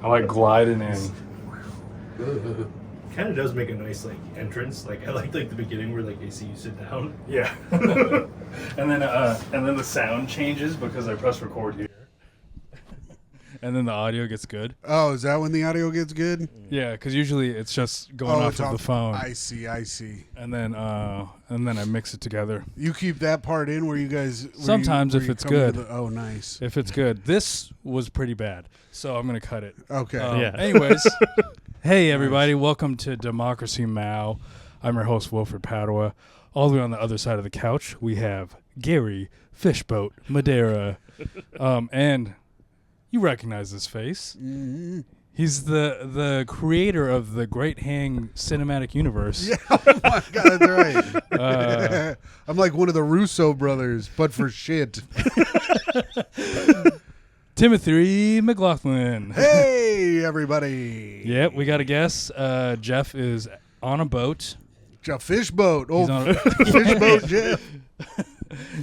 I like gliding in. Kind of does make a nice entrance. I like the beginning where they see you sit down. Yeah. and then the sound changes because I press record here. And then the audio gets good. Oh, is that when the audio gets good? Yeah, because usually it's just going off of the phone. I see. And then I mix it together. You keep that part in where you guys... Sometimes if it's good. Oh, nice. If it's good. This was pretty bad, so I'm going to cut it. Okay. Yeah. Anyways, hey, everybody. Welcome to Democracy Mao. I'm your host, Wilfred Padua. All the way on the other side of the couch, we have Gary Fishboat Madeira. And... you recognize this face. Mm-hmm. He's the creator of the Great Hang cinematic universe. Yeah, oh my God, that's right. I'm like one of the Russo brothers, but for shit. Timothy McLaughlin. Hey, everybody. Yep, we got a guest. Jeff is on a boat. Jeff Fishboat. He's on a Fishboat Jeff.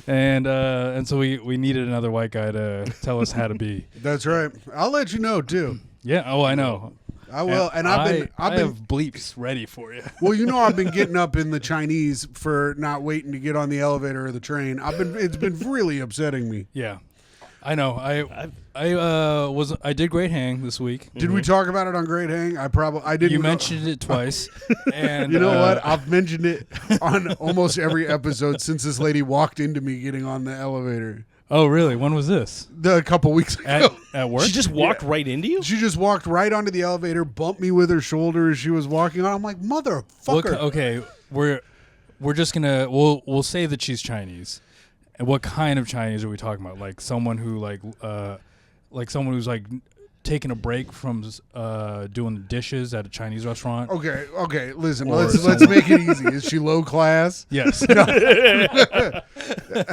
And so we needed another white guy to tell us how to be. That's right. I'll let you know too. Yeah. Oh, I know. I will. And I I've been have bleeps ready for you. Well, I've been getting up in the Chinese for not waiting to get on the elevator or the train. It's been really upsetting me. Yeah. I know. I did Great Hang this week. Did we talk about it on Great Hang? I didn't. You mentioned it twice, and you know what? I've mentioned it on almost every episode since this lady walked into me getting on the elevator. Oh, really? When was this? A couple weeks ago. At work? She just walked right into you? She just walked right onto the elevator, bumped me with her shoulder as she was walking on. I'm like, motherfucker. Okay, we're just gonna we'll say that she's Chinese. And what kind of Chinese are we talking about? Like someone who like someone who's taking a break from doing the dishes at a Chinese restaurant. Okay. Listen, Or let's make it easy. Is she low class? Yes.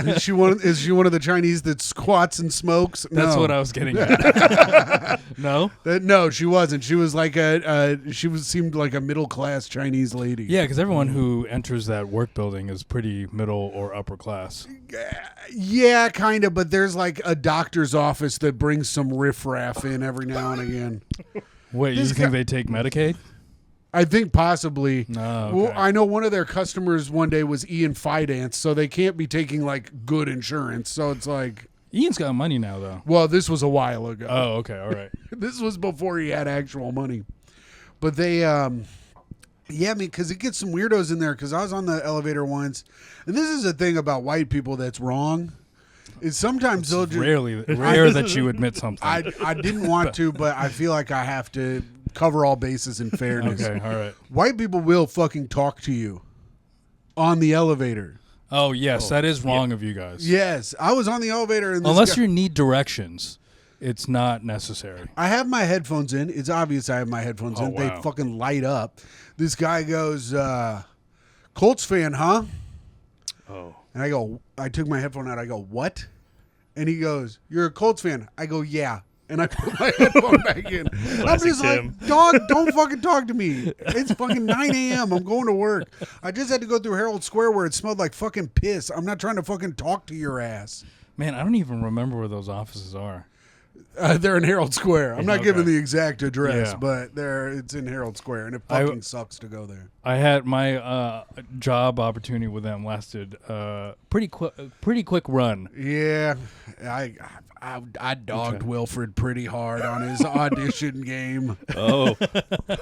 Is she one of the Chinese that squats and smokes? That's no. what I was getting at. No? No, she wasn't. She was like seemed like a middle class Chinese lady. Yeah, because everyone who enters that work building is pretty middle or upper class. Yeah, kind of. But there's like a doctor's office that brings some riffraff in every now and again. Wait, you think they take Medicaid? I think possibly. No. Okay. Well, I know one of their customers one day was Ian Finance, so they can't be taking like good insurance. So it's like Ian's got money now, though. Well, this was a while ago. Oh, okay, all right. This was before he had actual money. But they, yeah, I mean, because it gets some weirdos in there. Because I was on the elevator once, and this is a thing about white people that's wrong. Is sometimes they'll just rare that you admit something. I didn't want to, but I feel like I have to cover all bases in fairness. Okay, all right. White people will fucking talk to you on the elevator. Oh, yes, that is wrong of you guys. Yes, I was on the elevator, and unless you need directions, it's not necessary. I have my headphones in. It's obvious I have my headphones in. Wow. They fucking light up. This guy goes, Colts fan, huh? Oh. And I took my headphone out. I go, what? And he goes, you're a Colts fan. I go, yeah. And I put my headphone back in. I'm just Tim. like, dog, don't fucking talk to me. It's fucking 9 a.m. I'm going to work. I just had to go through Herald Square where it smelled like fucking piss. I'm not trying to fucking talk to your ass. Man, I don't even remember where those offices are. They're in Herald Square. I'm not Okay. giving the exact address, Yeah. but it's in Herald Square, and it fucking sucks to go there. I had my job opportunity with them lasted pretty quick run. Yeah, I dogged Wilfred pretty hard on his audition game. Oh.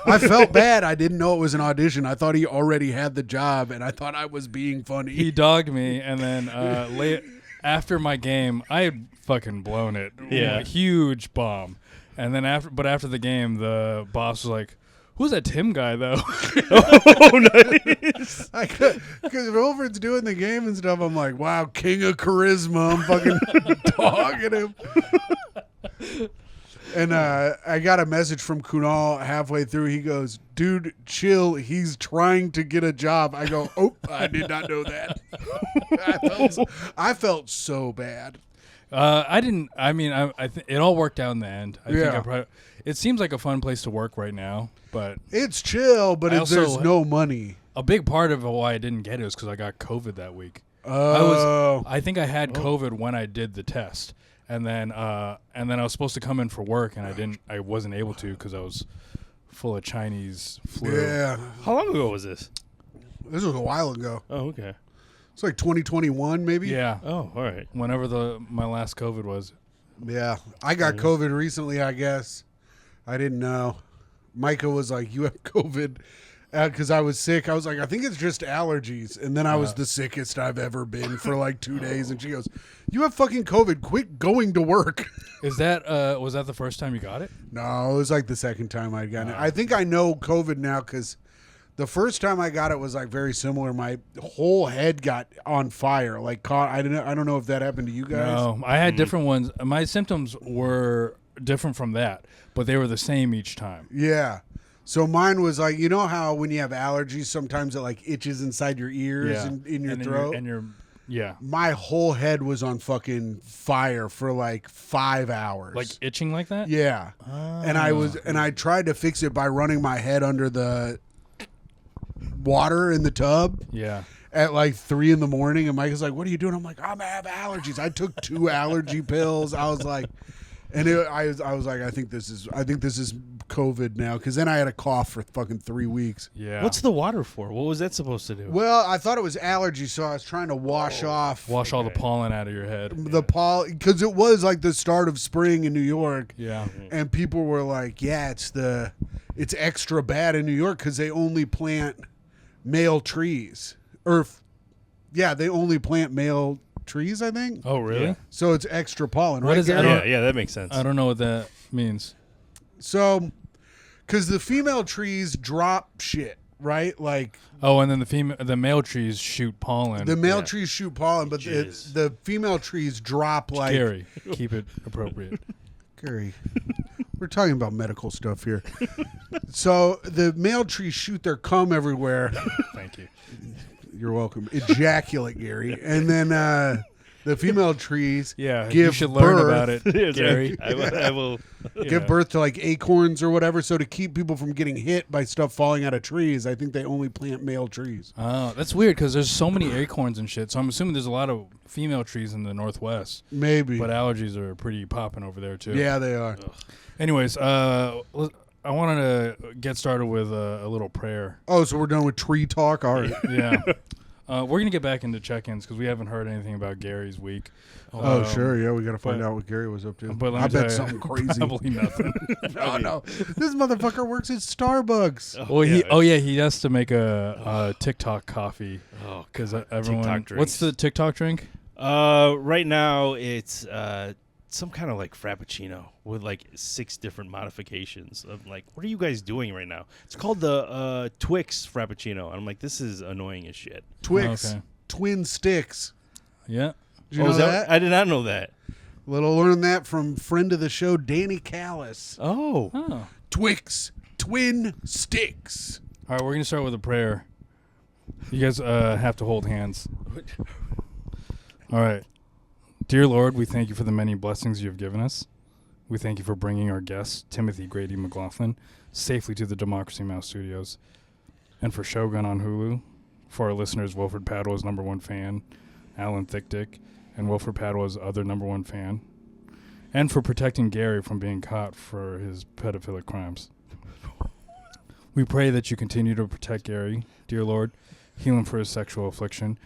I felt bad. I didn't know it was an audition. I thought he already had the job, and I thought I was being funny. He dogged me, and then after my game, I had fucking blown it. Yeah. A huge bomb. And then after the game, the boss was like, "Who's that Tim guy, though?" Oh, nice. Because Wilfred's doing the game and stuff, I'm like, wow, king of charisma. I'm fucking dogging him. And I got a message from Kunal halfway through. He goes, dude, chill. He's trying to get a job. I go, oh, I did not know that. I felt so bad. I didn't. I mean, it all worked out in the end. Yeah. It seems like a fun place to work right now, but It's chill, but there's no money. a big part of why I didn't get it was because I got COVID that week. Oh. I think I had COVID when I did the test, and then I was supposed to come in for work, and I wasn't able to because I was full of Chinese flu. Yeah. How long ago was this? This was a while ago. Oh, okay. It's like 2021, maybe. Yeah. Oh, all right. Whenever my last COVID was. Yeah. I got COVID recently, I guess. I didn't know. Micah was like, "You have COVID," because I was sick. I was like, "I think it's just allergies." And then I was the sickest I've ever been for like 2 days. And she goes, "You have fucking COVID. Quit going to work." Is that was that the first time you got it? No, it was like the second time I'd gotten it. I think I know COVID now because the first time I got it was like very similar. My whole head got on fire, like caught. I don't know if that happened to you guys. No, I had different ones. My symptoms were different from that, but they were the same each time. Yeah. So mine was like, you know how when you have allergies, sometimes it like itches inside your ears and in your throat. Yeah. My whole head was on fucking fire for like 5 hours. Like itching like that? Yeah. And I tried to fix it by running my head under the water in the tub. Yeah. At like 3 a.m. and Mike was like, "What are you doing?" I'm like, "I'm gonna have allergies." I took 2 allergy pills. I was like, I was like, I think this is COVID now, because then I had a cough for fucking 3 weeks. Yeah. What's the water for? What was that supposed to do? Well, I thought it was allergy, so I was trying to wash all the pollen out of your head. the pollen, because it was like the start of spring in New York. Yeah. And people were like, "Yeah, it's extra bad in New York because they only plant male trees." They only plant male trees, I think. Oh, really? Yeah. So it's extra pollen, What right? is it? Gary? Yeah, that makes sense. I don't know what that means. So, because the female trees drop shit, right? Like Oh, and then the male trees shoot pollen. the male trees shoot pollen, but the female trees drop like Gary, keep it appropriate. Gary, we're talking about medical stuff here. So the male trees shoot their cum everywhere. Thank you. You're welcome. Ejaculate, Gary. And then the female trees Yeah, give you should learn birth, about it, Gary. I will. give birth to like acorns or whatever. So to keep people from getting hit by stuff falling out of trees, I think they only plant male trees. Oh, that's weird because there's so many acorns and shit. So I'm assuming there's a lot of female trees in the Northwest. Maybe. But allergies are pretty popping over there too. Yeah, they are. Anyways, I wanted to get started with a little prayer. Oh, so we're done with tree talk? All right. Yeah. We're going to get back into check-ins because we haven't heard anything about Gary's week. Oh, sure. Yeah, we got to find out what Gary was up to. But let I me tell bet you, something crazy. Probably nothing. Oh, no. This motherfucker works at Starbucks. Well, he has to make a TikTok coffee. Oh, because everyone. TikTok drinks. What's the TikTok drink? Right now it's some kind of like frappuccino with like 6 different modifications. I'm like, what are you guys doing right now? It's called the Twix frappuccino. And I'm like, this is annoying as shit. Twix. Okay. Twin sticks. Yeah. Did you know is that? I did not know that. Little learn that from friend of the show, Danny Callis. Oh. Twix. Twin sticks. All right, we're going to start with a prayer. You guys have to hold hands. All right. Dear Lord, we thank you for the many blessings you have given us. We thank you for bringing our guest, Timothy Grady McLaughlin, safely to the Democracy Mouse Studios. And for Shogun on Hulu. For our listeners, Wilfred Padwa's #1 fan, Alan Thickdick, and Wilfred Padwa's other #1 fan. And for protecting Gary from being caught for his pedophilic crimes. We pray that you continue to protect Gary, dear Lord, heal him for his sexual affliction.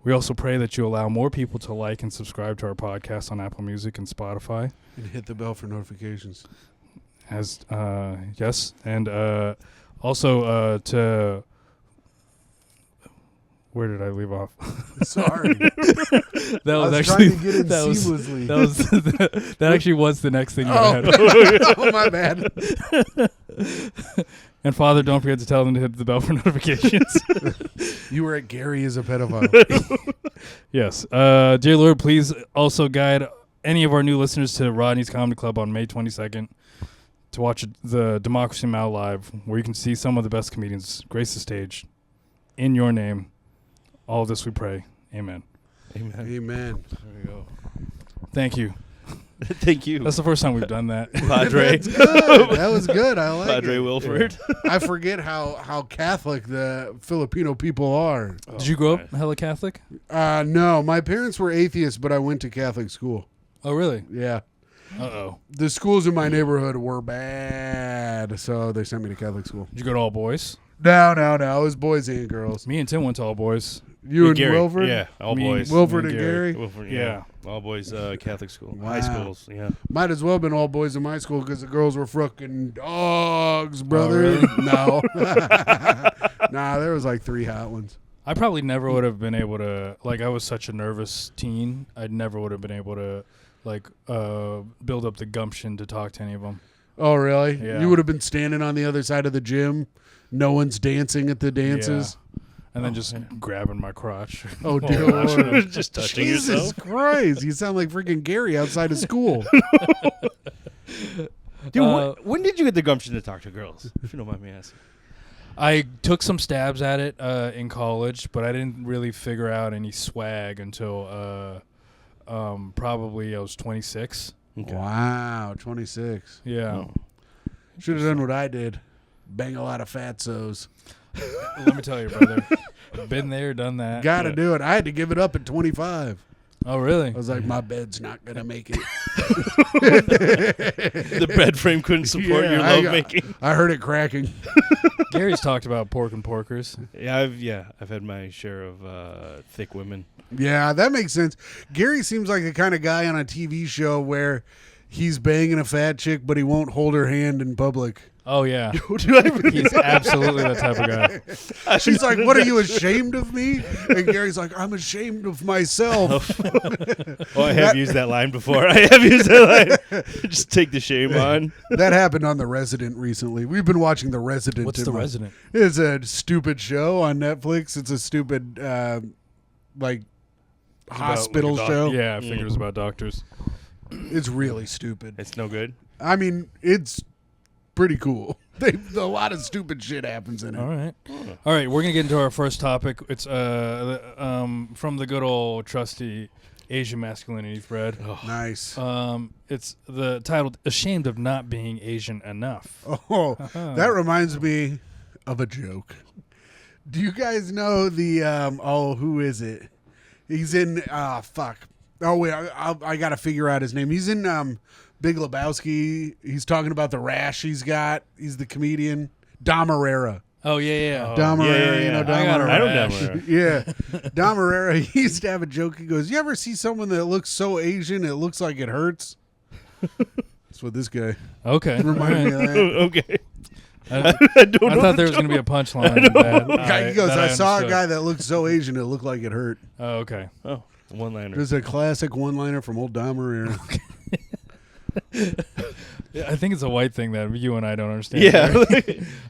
We also pray that you allow more people to like and subscribe to our podcast on Apple Music and Spotify. And hit the bell for notifications. Yes, and also to... Where did I leave off? Sorry. That was I was actually trying to get in that was seamlessly. that actually was the next thing you had. Oh, my bad. And Father, don't forget to tell them to hit the bell for notifications. You were at Gary as a pedophile. Yes. Dear Lord, please also guide any of our new listeners to Rodney's Comedy Club on May 22nd to watch the Democracy Now! Live, where you can see some of the best comedians grace the stage. In your name, all of this we pray. Amen. Amen. There we go. Thank you. Thank you. That's the first time we've done that. Padre. That's good. That was good. I like Padre it. Wilfred. I forget how Catholic the Filipino people are. Did you grow up hella Catholic? No, my parents were atheists, but I went to Catholic school. Oh, really? Yeah. Uh-oh. The schools in my neighborhood were bad, so they sent me to Catholic school. Did you go to all boys? No. It was boys and girls. Me and Tim went to all boys. You and Gary. Wilfred? Yeah, all Me and boys. Wilfred Me and and Garri? Wilfred, Yeah. All boys Catholic school. Wow. High schools, yeah. Might as well have been all boys in my school because the girls were fucking dogs, brother. really? No. Nah, there was like 3 hot ones. I probably never would have been able to, like, I was such a nervous teen. I never would have been able to, like, build up the gumption to talk to any of them. Oh, really? Yeah. You would have been standing on the other side of the gym. No one's dancing at the dances. And then just grabbing my crotch. Oh, While dear watching Lord. them. Just touching Jesus yourself. Christ. You sound like freaking Gary outside of school. Dude, when did you get the gumption to talk to girls? If you don't mind me asking. I took some stabs at it in college, but I didn't really figure out any swag until probably I was 26. Wow, 26. Yeah. Oh. Should have done what I did. Bang a lot of fatsos. Let me tell you, brother. Been there, done that. Gotta do it. I had to give it up at 25. Oh, really? I was like, my bed's not going to make it. The bed frame couldn't support your love making. I heard it cracking. Gary's talked about pork and porkers. Yeah, I've had my share of thick women. Yeah, that makes sense. Gary seems like the kind of guy on a TV show where he's banging a fat chick, but he won't hold her hand in public. Oh, yeah. Do I He's absolutely that type of guy. She's like, what, are you ashamed of me? And Gary's like, I'm ashamed of myself. Oh, I have used that line before. I have used that line. Just take the shame on. That happened on The Resident recently. We've been watching The Resident. What's The Resident? It's a stupid show on Netflix. It's a stupid, hospital show. Yeah, I figured it was about doctors. It's really stupid. It's no good. I mean, it's pretty cool. A lot of stupid shit happens in it. All right. We're gonna get into our first topic. It's from the good old trusty Asian masculinity thread. Nice. It's the titled "Ashamed of Not Being Asian Enough." Oh, that reminds me of a joke. Do you guys know the? Who is it? He's in. Fuck. Oh wait, I gotta figure out his name. He's in Big Lebowski. He's talking about the rash he's got. He's the comedian Dom Herrera. Oh yeah. Dom Herrera, you know Dom Herrera. I know Dom Herrera. Yeah, Dom Herrera. He used to have a joke. He goes, "You ever see someone that looks so Asian it looks like it hurts?" That's what this guy Okay. reminded me of that. Okay. I thought there was going to be a punchline. He goes, I saw a guy that looked so Asian it looked like it hurt. Oh, okay. Oh, one-liner. There's a classic one-liner from old Dom Herrera. Yeah, I think it's a white thing that you and I don't understand. Yeah. I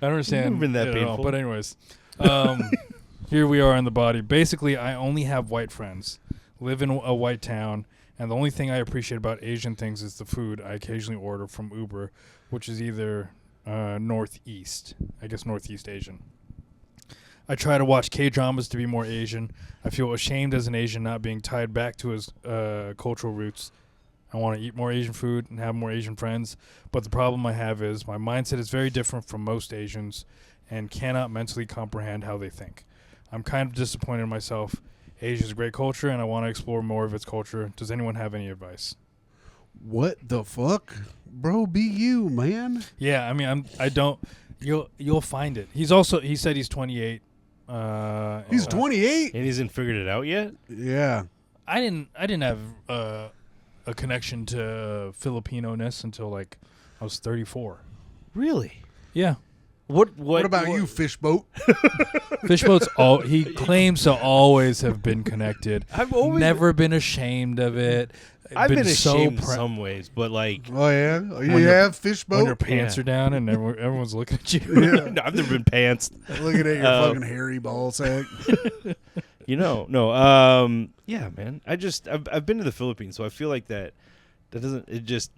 don't understand Never been that it at all. painful. But anyways, here we are in the body. Basically, I only have white friends, live in a white town, and the only thing I appreciate about Asian things is the food I occasionally order from Uber, which is either Northeast Asian. I try to watch K-dramas to be more Asian. I feel ashamed as an Asian not being tied back to his cultural roots. I want to eat more Asian food and have more Asian friends, but the problem I have is my mindset is very different from most Asians and cannot mentally comprehend how they think. I'm kind of disappointed in myself. Asia is a great culture, and I want to explore more of its culture. Does anyone have any advice? What the fuck? Bro, be you, man. Yeah, I mean, I don't. You'll find it. He said he's 28. He's 28? And he hasn't figured it out yet? Yeah. I didn't have a connection to Filipino-ness until like I was 34. Really? Yeah. What about you, Fishboat? Fishboat's he claims to always have been connected. I've always never been ashamed of it. I've been so ashamed in some ways, but like Oh, yeah? You When your- have Fishboat? when your pants Yeah. are down and everyone's looking at you. Yeah. no, I've never been pantsed. Looking at your fucking hairy ball sack. Yeah, man. I've been to the Philippines, so I feel like that doesn't it just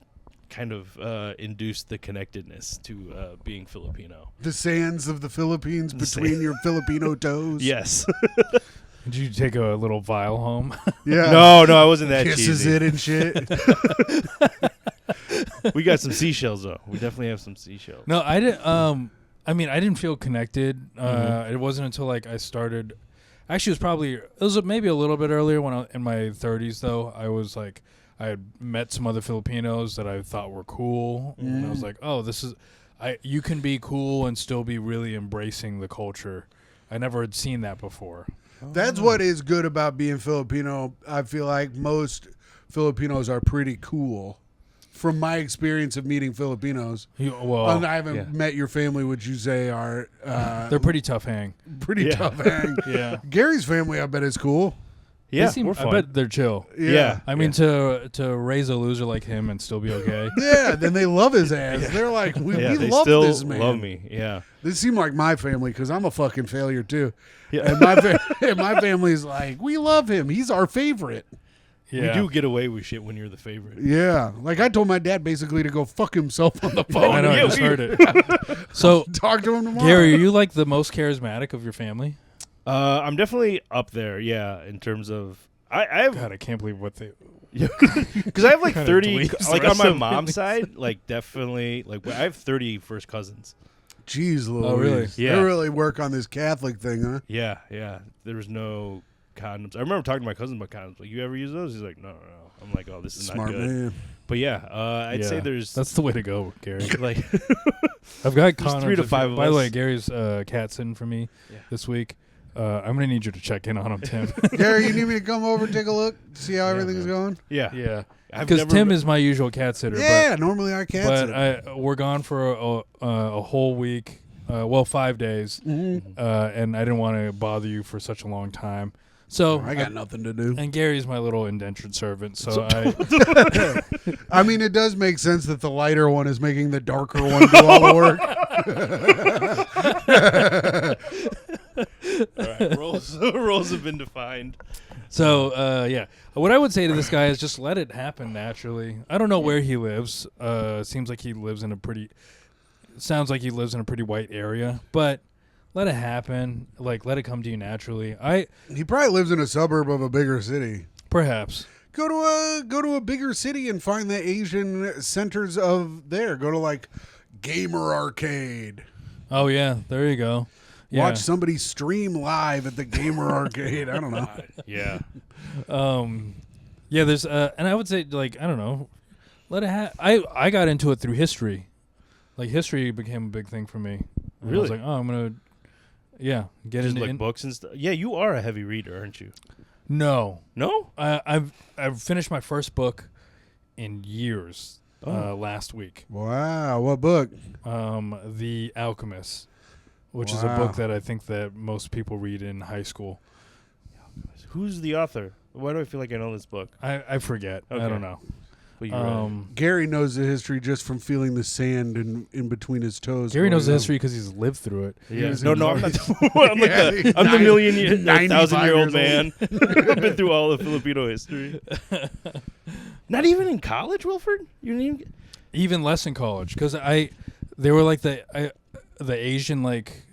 kind of induce the connectedness to being Filipino. The sands of the Philippines The between your Filipino toes. Yes. Did you take a little vial home? Yeah. No, I wasn't that Kisses cheesy. it and shit. We got some seashells though. We definitely have some seashells. No, I didn't. I mean, I didn't feel connected. It wasn't until like I started. Actually, it was maybe a little bit earlier when in my 30s though. I was like, I had met some other Filipinos that I thought were cool, and I was like, oh, this is, you can be cool and still be really embracing the culture. I never had seen that before. That's what is good about being Filipino. I feel like most Filipinos are pretty cool. From my experience of meeting Filipinos, Well, I haven't met your family, which you say are they're pretty tough hang. pretty tough hang. Yeah. Gary's family, I bet, is cool. Yeah, They seem, we're I fun. bet they're chill. Yeah. I mean, to raise a loser like him and still be okay. Yeah, then they love his ass. They're like, we they love still this man. love me. Yeah. They seem like my family because I'm a fucking failure too. Yeah. And and my family's like, we love him. He's our favorite. Yeah. We do get away with shit when you're the favorite. Yeah. Like I told my dad basically to go fuck himself on the phone. I know. Yeah, I just we- heard it. So, Talk to him tomorrow. Gary, are you like the most charismatic of your family? I'm definitely up there. Yeah, in terms of I have God, I can't believe what they. because I have like Kinda 30 dweebs the like on rest my of mom's me. side. Like definitely like I have 30 first cousins. Jeez, Louise. Oh, really? Yeah. They really work on this Catholic thing, huh? Yeah, yeah. There was no condoms. I remember talking to my cousin about condoms. Like, you ever use those? He's like, no. I'm like, oh, this is Smart not good. man. But yeah, I'd say Yeah, there's That's the way to go, Gary. like I've got There's condoms. 3 to 5 of By the us. way, Gary's cat sitting for me Yeah. this week. I'm gonna need you to check in on him, Tim. Gary, you need me to come over and take a look, see how everything's man. going? yeah. Yeah, I've because never Tim is my usual cat sitter. Yeah, normally our cats. but we're gone for a whole week. 5 days, and I didn't want to bother you for such a long time. So I got nothing to do. And Gary's my little indentured servant. So I mean, it does make sense that the lighter one is making the darker one do all the work. All right, roles have been defined. So what I would say to this guy is just let it happen naturally. I don't know where he lives. Seems like he lives in a pretty. Sounds like he lives in a pretty white area, but let it happen. Like, let it come to you naturally. He probably lives in a suburb of a bigger city. Perhaps. Go to a bigger city and find the Asian centers of there. Go to like Gamer Arcade. Oh yeah, there you go. Yeah. Watch somebody stream live at the Gamer Arcade. I don't know. Yeah. Yeah, there's and I would say, like, I don't know, let it I got into it through history. Like, history became a big thing for me. And I was Really? like, oh, I'm gonna get Just into like books and stuff. Yeah, you are a heavy reader, aren't you? No. No? I've finished my first book in years last week. Wow, what book? The Alchemist, which is a Wow. book that I think that most people read in high school. Who's the author? Why do I feel like I know this book? I forget. I Okay. don't know. But you read it. Gary knows the history just from feeling the sand in between his toes. Gary knows the growing up. history because he's lived through it. Yeah. was No, in I'm not. college. I'm like Yeah, I'm the 95 1,000-year-old years man. I've been through all of Filipino history. Not even in college, Wilfred. You didn't even. Even less in college, because they were like the Asian, like,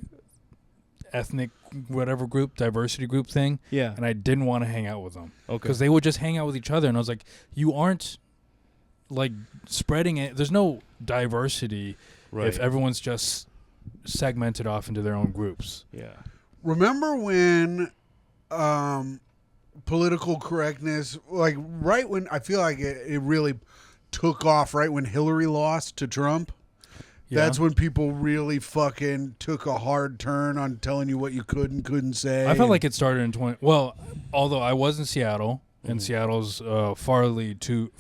ethnic whatever group, diversity group thing, Yeah. and I didn't want to hang out with them Okay. because they would just hang out with each other, and I was like, you aren't like spreading it. There's no diversity Right. if everyone's just segmented off into their own groups. Yeah. Remember when political correctness, like right when I feel like it really took off, right when Hillary lost to Trump? Yeah. That's when people really fucking took a hard turn on telling you what you could and couldn't say. I felt like it started in 20. Well, although I was in Seattle, and Seattle's way too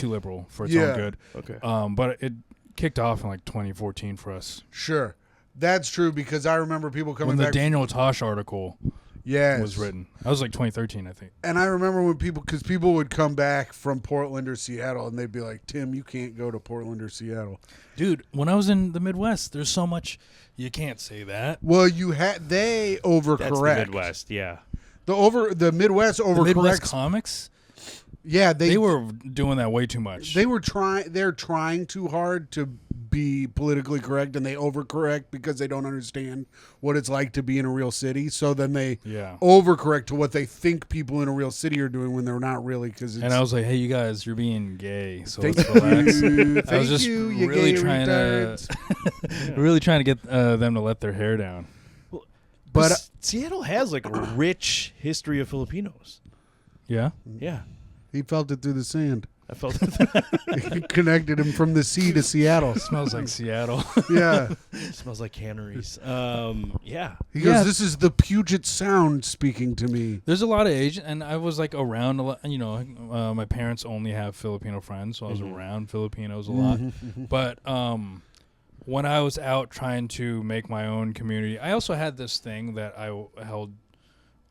liberal for its Yeah. own good. Okay. But it kicked off in like 2014 for us Sure. That's true because I remember people coming when the back. Daniel Tosh article Yes. was written. That was like 2013, I think. And I remember when because people would come back from Portland or Seattle and they'd be like, Tim, you can't go to Portland or Seattle. Dude, when I was in the Midwest, there's so much you can't say that. Well, they overcorrect. That's the Midwest. Yeah. The Midwest The overcorrects. Midwest comics, Yeah, they were doing that way too much. they're trying too hard to be politically correct and they overcorrect because they don't understand what it's like to be in a real city. So then they Yeah. overcorrect to what they think people in a real city are doing when they're not really. And I was like, hey, you guys, you're being gay, so Thank let's relax. you. I Thank was just you, you really gay trying retards. really trying to get them to let their hair down. But Seattle has like a rich history of Filipinos. Yeah? Yeah. He felt it through the sand. I felt It connected him from the sea to Seattle. Smells like Seattle. Yeah. it smells like canneries. Yeah. He goes, Yeah. this is the Puget Sound speaking to me. There's a lot of Asian, and I was like around a lot. You know, my parents only have Filipino friends, so I was around Filipinos a lot. But when I was out trying to make my own community, I also had this thing that I held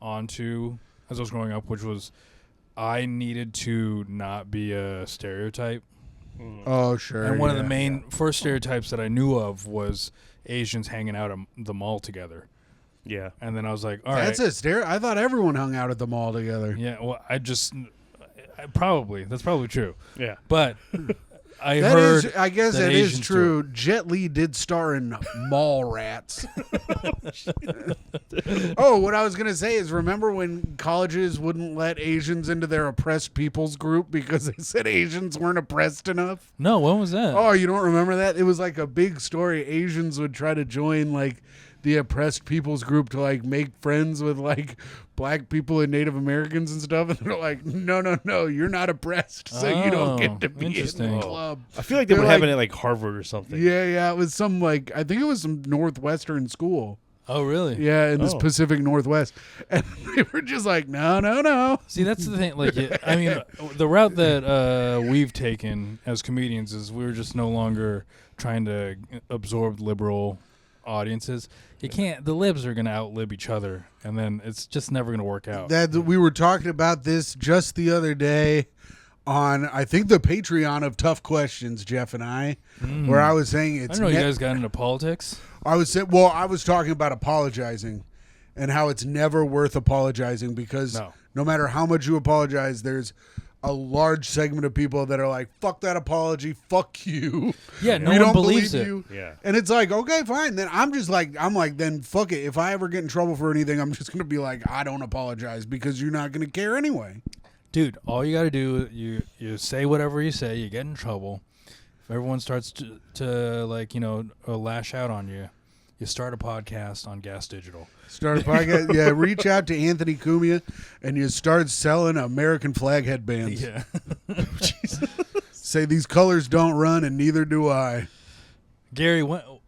on to as I was growing up, which was I needed to not be a stereotype. Oh, sure. And one of the main first stereotypes that I knew of was Asians hanging out at the mall together. Yeah. And then I was like, all right. That's a stereotype. I thought everyone hung out at the mall together. Yeah, well, that's probably true. Yeah. But I That heard is, I guess that that is Asians true. Jet Li did star in Mall Rats. Oh, what I was going to say is remember when colleges wouldn't let Asians into their oppressed people's group because they said Asians weren't oppressed enough? No, when was that? Oh, you don't remember that? It was like a big story. Asians would try to join like the oppressed people's group to like make friends with like black people and Native Americans and stuff, and they're like, no, you're not oppressed, so you don't get to be in interesting. the club. I feel like they They're would like- have it at like Harvard or something. Yeah, it was some like I think it was some Northwestern school. Oh, really? Yeah, in the Oh. Pacific Northwest, and they were just like, no. See, that's the thing. Like, I mean, the route that we've taken as comedians is we're just no longer trying to absorb liberal audiences. You can't. The libs are going to outlib each other, and then it's just never going to work out. That we were talking about this just the other day on I think the Patreon of Tough Questions, Jeff and I, where I was saying I it's. don't know. You guys got into politics? I was I was talking about apologizing, and how it's never worth apologizing because no matter how much you apologize, there's a large segment of people that are like, fuck that apology, fuck you. Yeah, no We one don't believes believe it. you. Yeah. And it's like, okay, fine. Then I'm like, then fuck it. If I ever get in trouble for anything, I'm just going to be like, I don't apologize because you're not going to care anyway. Dude, all you got to do, you say whatever you say, you get in trouble. If everyone starts to like, lash out on you, you start a podcast on Gas Digital. Start a podcast. Yeah, reach out to Anthony Cumia and you start selling American flag headbands. Yeah. Say these colors don't run and neither do I. Gary,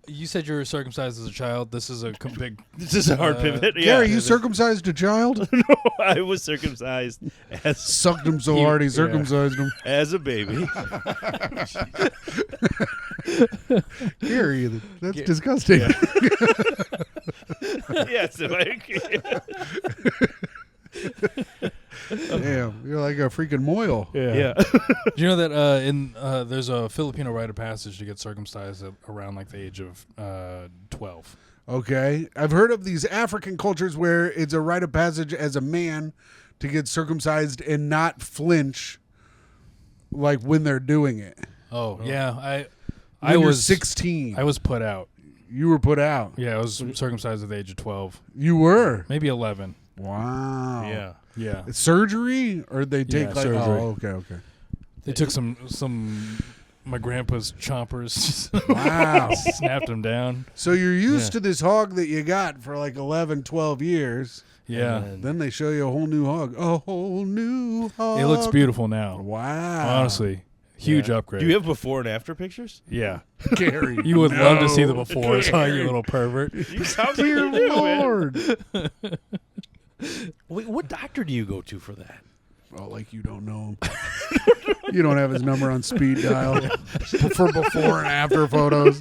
you said you were circumcised as a child. This is a big. This is a hard pivot. Yeah. Gary, you circumcised a child? No, I was circumcised as Sucked him so hard he circumcised him. a baby. Gary, that's disgusting. Yes. Damn, you're like a freaking moil. Yeah. Do you know that there's a Filipino rite of passage to get circumcised at around like the age of 12. Okay. I've heard of these African cultures where it's a rite of passage as a man to get circumcised and not flinch like when they're doing it. Oh yeah, When I you're was 16. I was put out. You were put out. Yeah, I was circumcised at the age of 12, You were. maybe 11. Wow. Yeah. Yeah, Surgery or they take Yeah, like surgery. oh okay. they took some my grandpa's chompers, Wow. snapped them down. So you're used Yeah. to this hog that you got for like 11, 12 years. Yeah, And Then they show you a whole new hog. A whole new hog. it looks beautiful now. Wow. Honestly, huge Yeah. upgrade. Do you have before and after pictures? Yeah, Gary. you would love to see the no. befores, huh? You little pervert. You sound like Dear you do, man. Lord. Wait, what doctor do you go to for that? Oh, like you don't know him. You don't have his number on speed dial for before and after photos.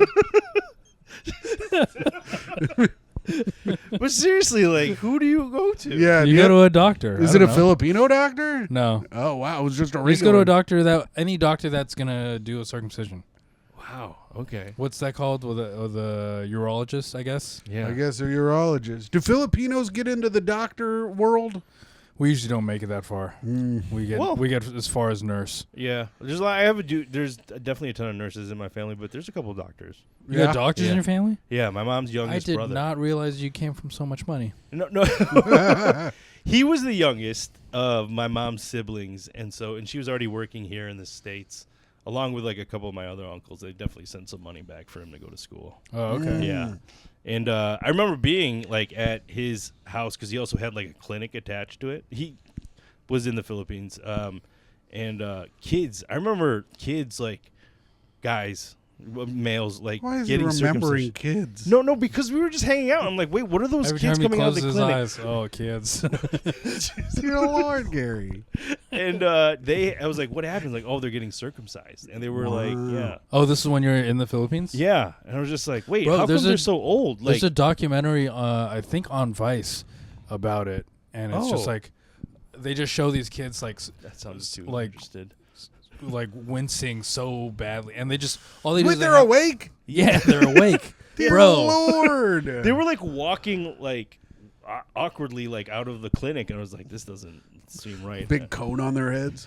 But seriously, like, who do you go to? Yeah. You go to a doctor. Is I it a don't know. Filipino doctor? No. Oh, wow. It was just a You regular. just go to a doctor any doctor that's gonna do a circumcision. Wow. Okay. What's that called? With a urologist, I guess. Yeah. I guess a urologist. Do Filipinos get into the doctor world? We usually don't make it that far. We get as far as nurse. Yeah. There's I have a dude. There's definitely a ton of nurses in my family, but there's a couple of doctors. You Yeah. got doctors in Yeah. your family? Yeah. My mom's I youngest did brother. not realize you came from so much money. No. He was the youngest of my mom's siblings, and she was already working here in the States, along with like a couple of my other uncles. They definitely sent some money back for him to go to school. Oh, okay. Yeah. And I remember being like at his house because he also had like a clinic attached to it. He was in the Philippines, And kids, I remember kids like guys, males like Why is he getting remembering circumcision. kids? No, because we were just hanging out. I'm like, wait, what are those Every kids time he coming out of the closes his clinic? eyes, oh, kids. Dear Lord, Gary. And I was like, what happened? Like, oh, they're getting circumcised, and they were like, yeah, Oh, this is when you're in the Philippines? yeah. And I was just like, wait, Bro, how come there's they're a- so old? Like, There's a documentary, I think, on Vice about it, and it's just Oh. like they just show these kids that sounds too like- interested. like wincing so badly, and they just all they do Wait, is they they're have- awake? Yeah, they're awake, Dear bro. Lord. They were like walking like awkwardly like out of the clinic, and I was like, this doesn't seem right. Big cone on their heads.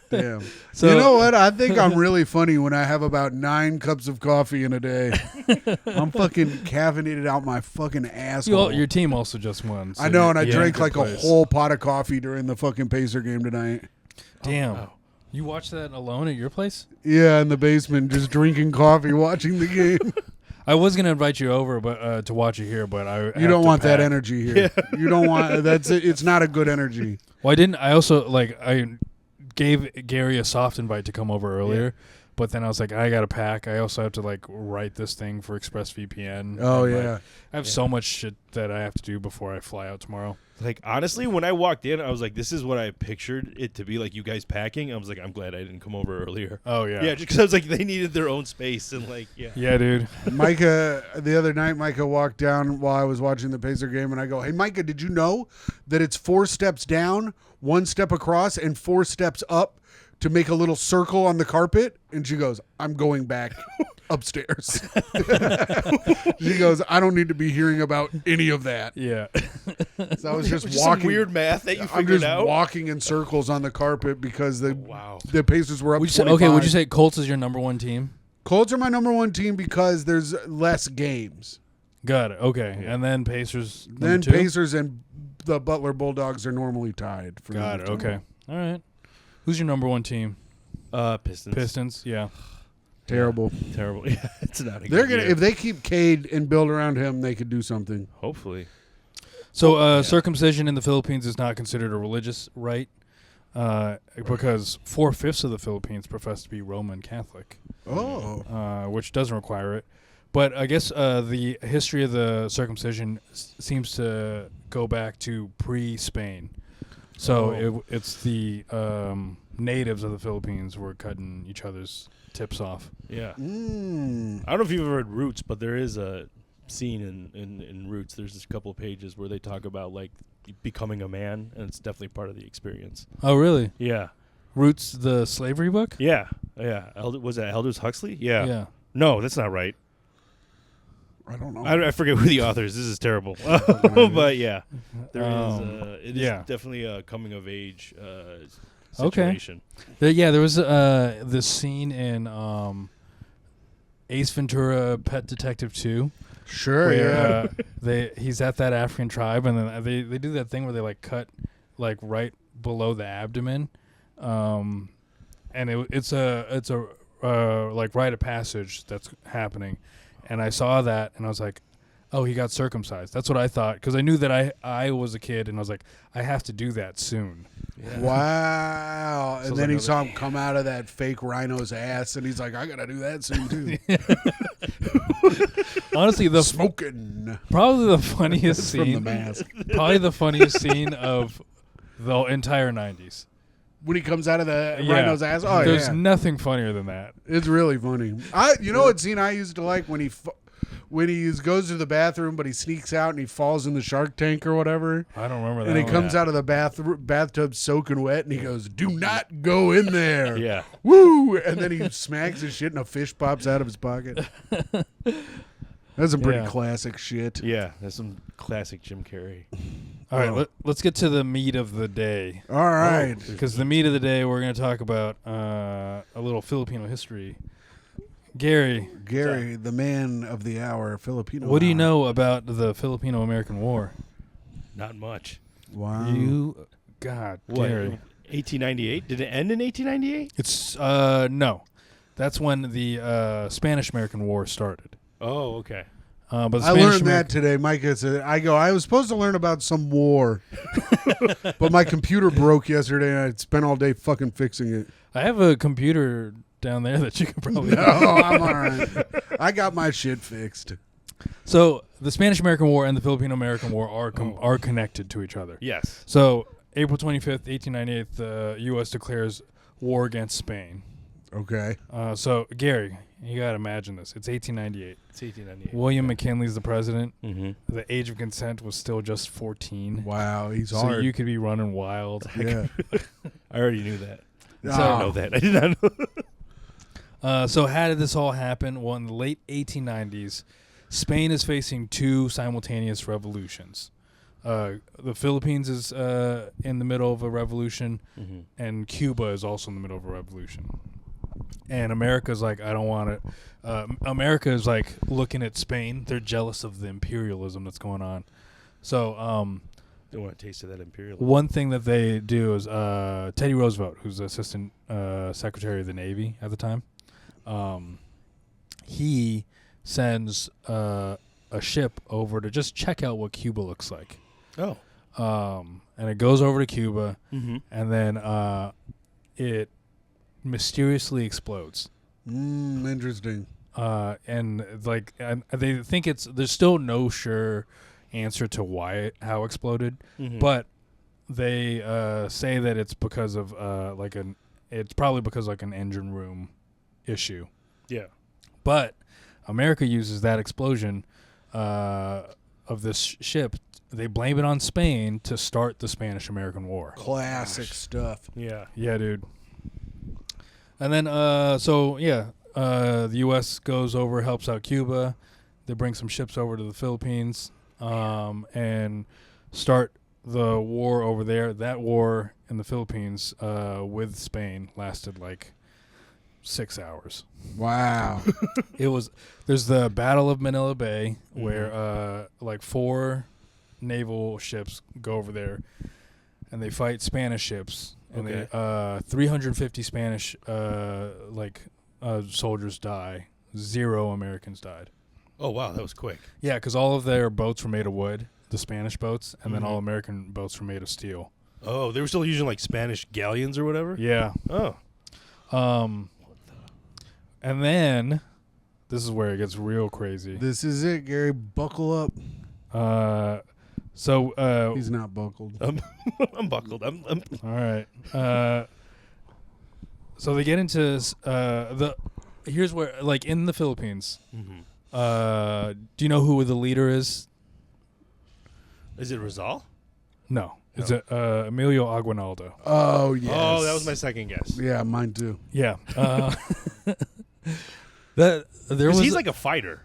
Damn. So- you know what? I think I'm really funny when I have about 9 cups of coffee in a day. I'm fucking caffeinated out my fucking asshole. Your team also just won. so I know, and I you're in drank good like place. a whole pot of coffee during the fucking Pacer game tonight. Damn. wow. You watched that alone at your place? Yeah, in the basement, just drinking coffee, watching the game. I was gonna invite you over, but to watch it here, but You don't want that energy here. You don't want that's it. It's not a good energy. Well, I also I gave Gary a soft invite to come over earlier, but then I was like, I got to pack. I also have to like write this thing for ExpressVPN. Oh and, like, yeah. I have so much shit that I have to do before I fly out tomorrow. Like, honestly, when I walked in, I was like, this is what I pictured it to be, like you guys packing. I was like, I'm glad I didn't come over earlier. Oh yeah, Yeah, just because I was like, they needed their own space, and like, yeah. yeah, dude. Micah, the other night, Micah walked down while I was watching the Pacer game, and I go, "Hey, Micah, did you know that it's 4 steps down, 1 step across, and 4 steps up to make a little circle on the carpet?" And she goes, "I'm going back upstairs." She goes, "I don't need to be hearing about any of that." Yeah. So I was just Some walking. weird math that you I'm figured just out. walking in circles on the carpet because Wow. the Pacers were up. Would you say, 25. okay, would you say Colts is your number one team? Colts are my number 1 team because there's less games. Got it. Okay, Yeah. and then Pacers. Then number 2? Pacers and the Butler Bulldogs are normally tied. For Got number it. 2. Okay. All right. Who's your number one team? Pistons. Pistons. Yeah. Terrible. Terrible. Yeah, it's not a They're good gonna year. if they keep Cade and build around him, they could do something. Hopefully. So circumcision in the Philippines is not considered a religious rite because 4/5 of the Philippines profess to be Roman Catholic, Oh, which doesn't require it. But I guess the history of the circumcision seems to go back to pre-Spain. So it's the natives of the Philippines were cutting each other's tips off. Yeah. mm. I don't know if you've ever read Roots, but there is a scene in Roots. There's just a couple of pages where they talk about like becoming a man, and it's definitely part of the experience. Oh, really? Yeah. Roots, the slavery book? Yeah. Yeah. Was that Aldous Huxley? Yeah. Yeah. No, that's not right. I don't know. I forget who the author is. This is terrible. But yeah, there is. It is yeah. definitely a coming of age Okay. situation. There was this scene in Ace Ventura: Pet Detective 2 Sure, yeah. where he's at that African tribe, and then they do that thing where they like cut like right below the abdomen, and it's a like rite of passage that's happening, and I saw that and I was like, oh, he got circumcised. That's what I thought, because I knew that I was a kid, and I was like, I have to do that soon. Wow. And Sounds then like he a- saw him come out of that fake rhino's ass, and he's like, I got to do that soon, too. Honestly, Smoking. probably the funniest From the scene, mask. probably the funniest scene of the entire 90s. When he comes out of the Yeah. rhino's ass. Oh, There's yeah. nothing funnier than that. It's really funny. You know what scene I used to like when he goes to the bathroom, but he sneaks out and he falls in the shark tank or whatever, I don't remember that. and he one. comes out of the bathtub soaking wet, and he goes, "Do not go in there." Yeah. Woo! And then he smacks his shit, and a fish pops out of his pocket. That's some pretty Yeah. classic shit. Yeah. That's some classic Jim Carrey. All right, Oh. let's get to the meat of the day. All right. Because the meat of the day, we're going to talk about a little Filipino history. Gary, Gary, the man of the hour, Filipino. what do you hour. know about the Filipino-American War? Not much. Wow. God, What? Gary. 1898? Did it end in 1898? It's, no. That's when the Spanish-American War started. Oh, okay. But the I Spanish learned that today. Micah said, I was supposed to learn about some war, but my computer broke yesterday, and I spent all day fucking fixing it. I have a computer down there that you can probably. No, I'm all right. I got my shit fixed. So the Spanish-American War and the Filipino-American War are connected to each other. Yes. So April 25th, 1898, the U.S. declares war against Spain. Okay. So Gary, you gotta imagine this. It's 1898. It's 1898. William McKinley's the president. Mm-hmm. The age of consent was still just 14. Wow, he's So hard. you could be running wild. Yeah. I already knew that. I Oh. didn't know that. I did not know. So how did this all happen? Well, in the late 1890s, Spain is facing two simultaneous revolutions. The Philippines is in the middle of a revolution, and Cuba is also in the middle of a revolution. And America's like, I don't want it. America is like looking at Spain. They're jealous of the imperialism that's going on. So They want a taste of that imperialism. one thing that they do is Teddy Roosevelt, who's the assistant secretary of the Navy at the time, he sends a ship over to just check out what Cuba looks like. Oh. And it goes over to Cuba, Mm-hmm. and then it mysteriously explodes. Interesting. And like, and they think there's still no sure answer to how it exploded, but they say that it's because of it's probably because like an engine room issue. Yeah. But America uses that explosion of this ship. They blame it on Spain to start the Spanish-American War. Classic stuff. Yeah. Yeah, dude. And then, the U.S. goes over, helps out Cuba. They bring some ships over to the Philippines and start the war over there. That war in the Philippines with Spain lasted like 6 hours. Wow. There's the Battle of Manila Bay where like 4 naval ships go over there and they fight Spanish ships. And Okay. they 350 Spanish soldiers die. 0 Americans died. Oh, wow. That was quick. Yeah, because all of their boats were made of wood, the Spanish boats, and then all American boats were made of steel. Oh, they were still using like Spanish galleons or whatever? Yeah. Oh. And then this is where it gets real crazy. This is it, Gary. Buckle up. He's not buckled. I'm buckled. I'm all right. So they get into here's where, like, in the Philippines. Do you know who the leader is? Is it Rizal? No. It's Emilio Aguinaldo. Oh, yes. Oh, that was my second guess. Yeah, mine too. Yeah. He's like a fighter.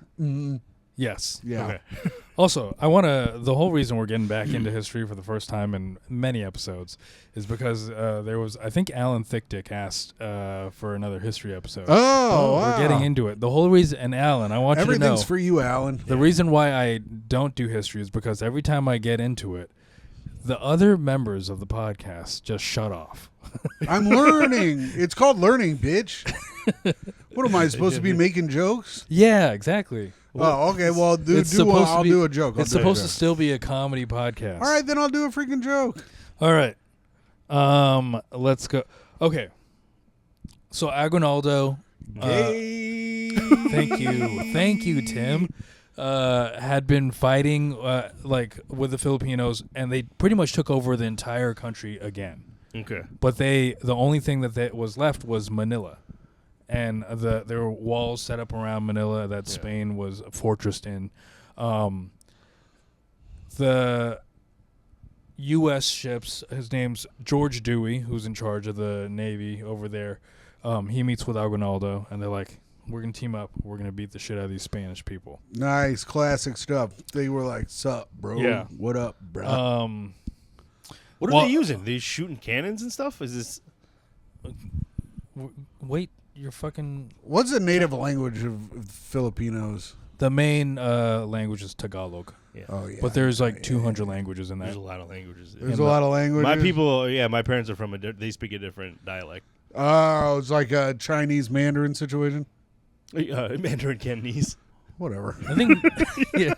Yes. Yeah. Okay. Also, the whole reason we're getting back into history for the first time in many episodes is because I think Alan Thickdick asked for another history episode. Oh, wow. We're getting into it. The whole reason, and Alan, I want you to know. Everything's for you, Alan. The reason why I don't do history is because every time I get into it, the other members of the podcast just shut off. I'm learning. It's called learning, bitch. What am I supposed to be making jokes? Yeah, exactly. Oh, okay. Well, I'll do a joke. It's supposed to still be a comedy podcast. All right, then I'll do a freaking joke. All right. Let's go. Okay. So Aguinaldo. Thank you, Tim. Had been fighting with the Filipinos, and they pretty much took over the entire country again. Okay. But the only thing that was left was Manila, and there were walls set up around Manila that Spain was fortressed in. The U.S. ships, his name's George Dewey, who's in charge of the Navy over there. He meets with Aguinaldo, and they're like, we're going to team up. We're going to beat the shit out of these Spanish people. Nice, classic stuff. They were like, sup, bro? Yeah. What up, bro? What are they using? They shooting cannons and stuff? Is this... Wait, you're fucking... What's the native language of Filipinos? The main language is Tagalog. Yeah. Oh, yeah. But there's 200 languages in that. There's a lot of languages. There's a lot of languages. My people, my parents are from they speak a different dialect. Oh, it's like a Chinese Mandarin situation? Mandarin Cantonese. whatever. I think, yeah.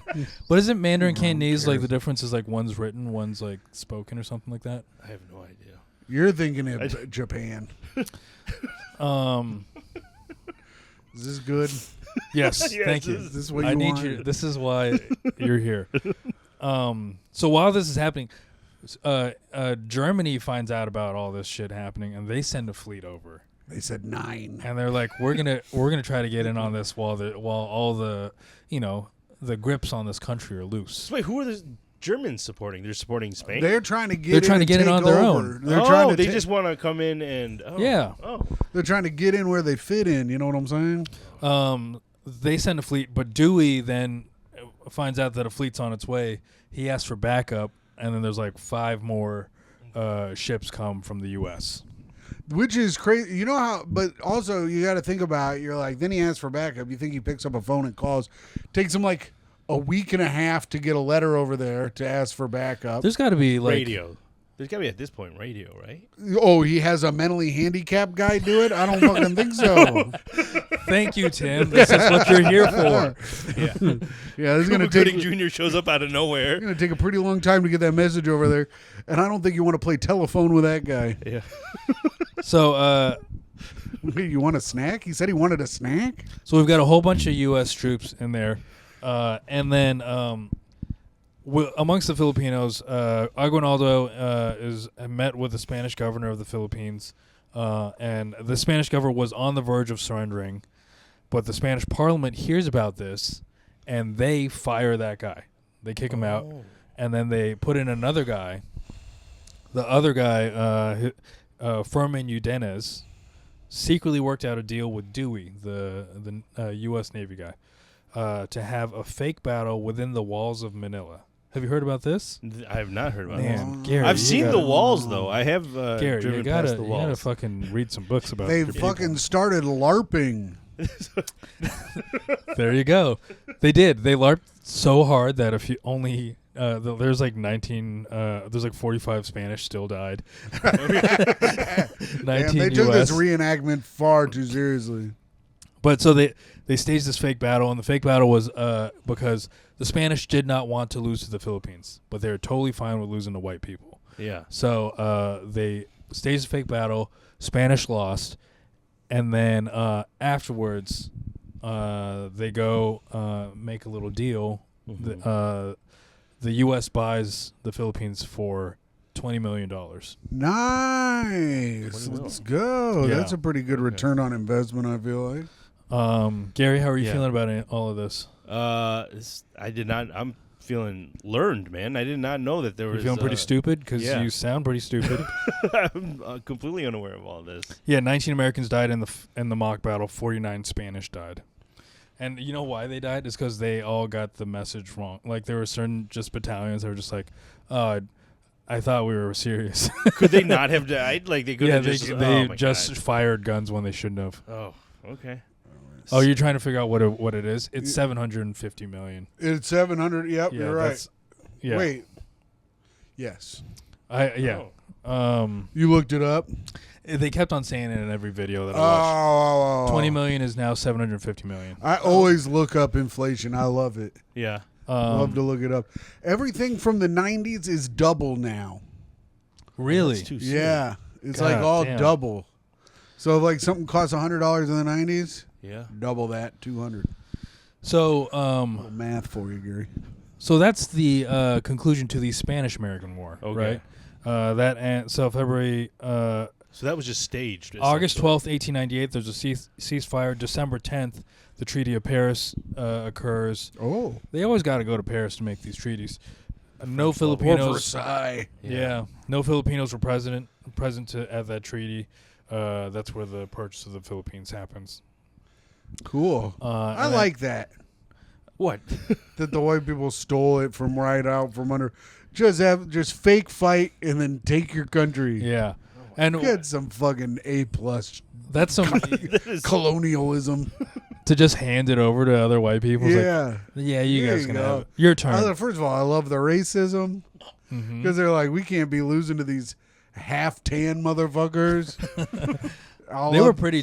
But isn't Mandarin Cantonese like the difference is like one's written, one's like spoken or something like that? I have no idea. You're thinking of Japan. Is this good? Yes, Yes, thank you. Is this what you I need want? you. This is why you're here. So while this is happening, Germany finds out about all this shit happening, and they send a fleet over. They said 9. And they're like, we're gonna try to get in on this while all the the grips on this country are loose. So wait, who are the Germans supporting? They're supporting Spain. They're trying to get. They're trying to get in take on their over. own. They're trying to. They just want to come in and. Oh, Yeah. Oh. They're trying to get in where they fit in. You know what I'm saying? They send a fleet, but Dewey then finds out that a fleet's on its way. He asks for backup, and then there's like 5 more ships come from the U.S. Which is crazy. You know how? But also you got to think about it. You're like, then he asks for backup. You think he picks up a phone and calls? Takes him like a week and a half to get a letter over there to ask for backup. There's got to be like Radio. There's got to be at this point radio, right? Oh, he has a mentally handicapped guy do it? I don't fucking think so. Thank you, Tim. This is what you're here for. Yeah. Yeah, this is Cuba gonna take. Gooding Jr. shows up out of nowhere. It's gonna take a pretty long time to get that message over there, and I don't think you want to play telephone with that guy. Yeah. So, You want a snack? He said he wanted a snack. so we've got a whole bunch of U.S. troops in there, and then amongst the Filipinos, Aguinaldo is met with the Spanish governor of the Philippines, and the Spanish governor was on the verge of surrendering, but the Spanish Parliament hears about this, and they fire that guy. They kick him out, and then they put in another guy. The other guy, Fermin Udenes, secretly worked out a deal with Dewey, the U.S. Navy guy, to have a fake battle within the walls of Manila. Have you heard about this? I have not heard about Man, this. Gary, I've you seen gotta- the walls, though. I have Gary, driven you gotta, past the you gotta walls. fucking read some books about They your people. fucking started LARPing. There you go. They did. They LARPed so hard that if you only there's like 45 Spanish still died. 19 Damn, they took US. this reenactment far too seriously. But so they staged this fake battle, and the fake battle was because the Spanish did not want to lose to the Philippines, but they were totally fine with losing to white people. Yeah. So they staged a fake battle. Spanish lost, and then afterwards they go make a little deal. Mm-hmm. The U.S. buys the Philippines for $20 million. Nice. Let's go. Yeah. That's a pretty good return on investment, I feel like. Gary, how are you Yeah. feeling about all of this? I did not. I'm feeling learned, man. I did not know that there You was. feeling pretty stupid? Because yeah. you sound pretty stupid. I'm completely unaware of all this. Yeah, 19 Americans died in the mock battle. 49 Spanish died. And you know why they died? It's because they all got the message wrong. Like, there were certain just battalions that were just like, oh, I thought we were serious. Could they not have died? Like they could Yeah, have they just. just fired guns when they shouldn't have. Oh, okay. Oh, you're trying to figure out what it is? It's $750 million. It's 700. Yep, Yeah, you're right. that's- Yeah. Wait. Yes. Yeah. You looked it up? They kept on saying it in every video that I watched. Oh. 20 million is now 750 million. I always look up inflation. I love it. Yeah. Love to look it up. Everything from the 90s is double now. Really? That's too soon. Yeah. It's God like all damn. double. So if like something costs $100 in the 90s, Yeah. double that, 200. So, Little math for you, Gary. so that's the conclusion to the Spanish-American War, Okay. right? So February, So that was just staged. August essentially. 12th, 1898, there's a ceasefire. December 10th, the Treaty of Paris occurs. Oh. They always got to go to Paris to make these treaties. No Or Filipinos. Versailles. Yeah, no Filipinos were present at that treaty. That's where the purchase of the Philippines happens. Cool. I like that. What? That the white people stole it from right out from under. Just fake fight and then take your country. Yeah, and Get some fucking A+ that's some colonialism. to just hand it over to other white people. It's Yeah. like, yeah, you There guys you can go. have it. Your turn. First of all, I love the racism Mhm. because they're like, we can't be losing to these half tan motherfuckers. They were pretty. I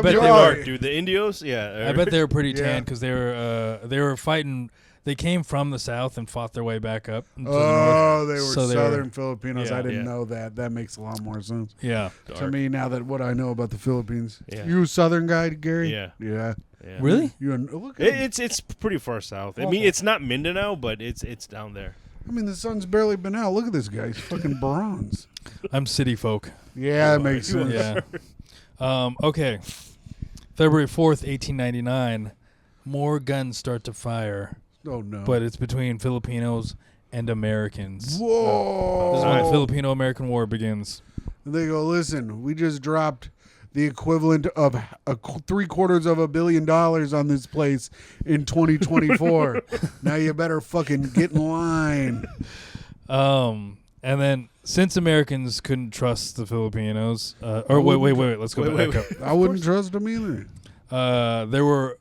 bet they Oh, were. Dude, the Indios, yeah. I bet they were pretty Yeah. tan because they were fighting. They came from the south and fought their way back up. To the north. Oh, they were So they Southern were- Filipinos. Yeah, I didn't yeah. know that. That makes a lot more sense Yeah. to me now that what I know about the Philippines. Yeah. You a Southern guy, Gary? Yeah. Yeah. Yeah. Really? Look at It's pretty far south. I mean, it's not Mindanao, but it's down there. I mean, the sun's barely been out. Look at this guy. He's fucking bronze. I'm city folk. Yeah, that makes sense. Yeah. Okay. February 4th, 1899. More guns start to fire, Oh, no. but it's between Filipinos and Americans. Whoa. This is when the Filipino-American War begins. And they go, listen, we just dropped the equivalent of $750 million on this place in 2024. Now you better fucking get in line. And then since Americans couldn't trust the Filipinos, wait, let's go back up. I wouldn't trust them either. There were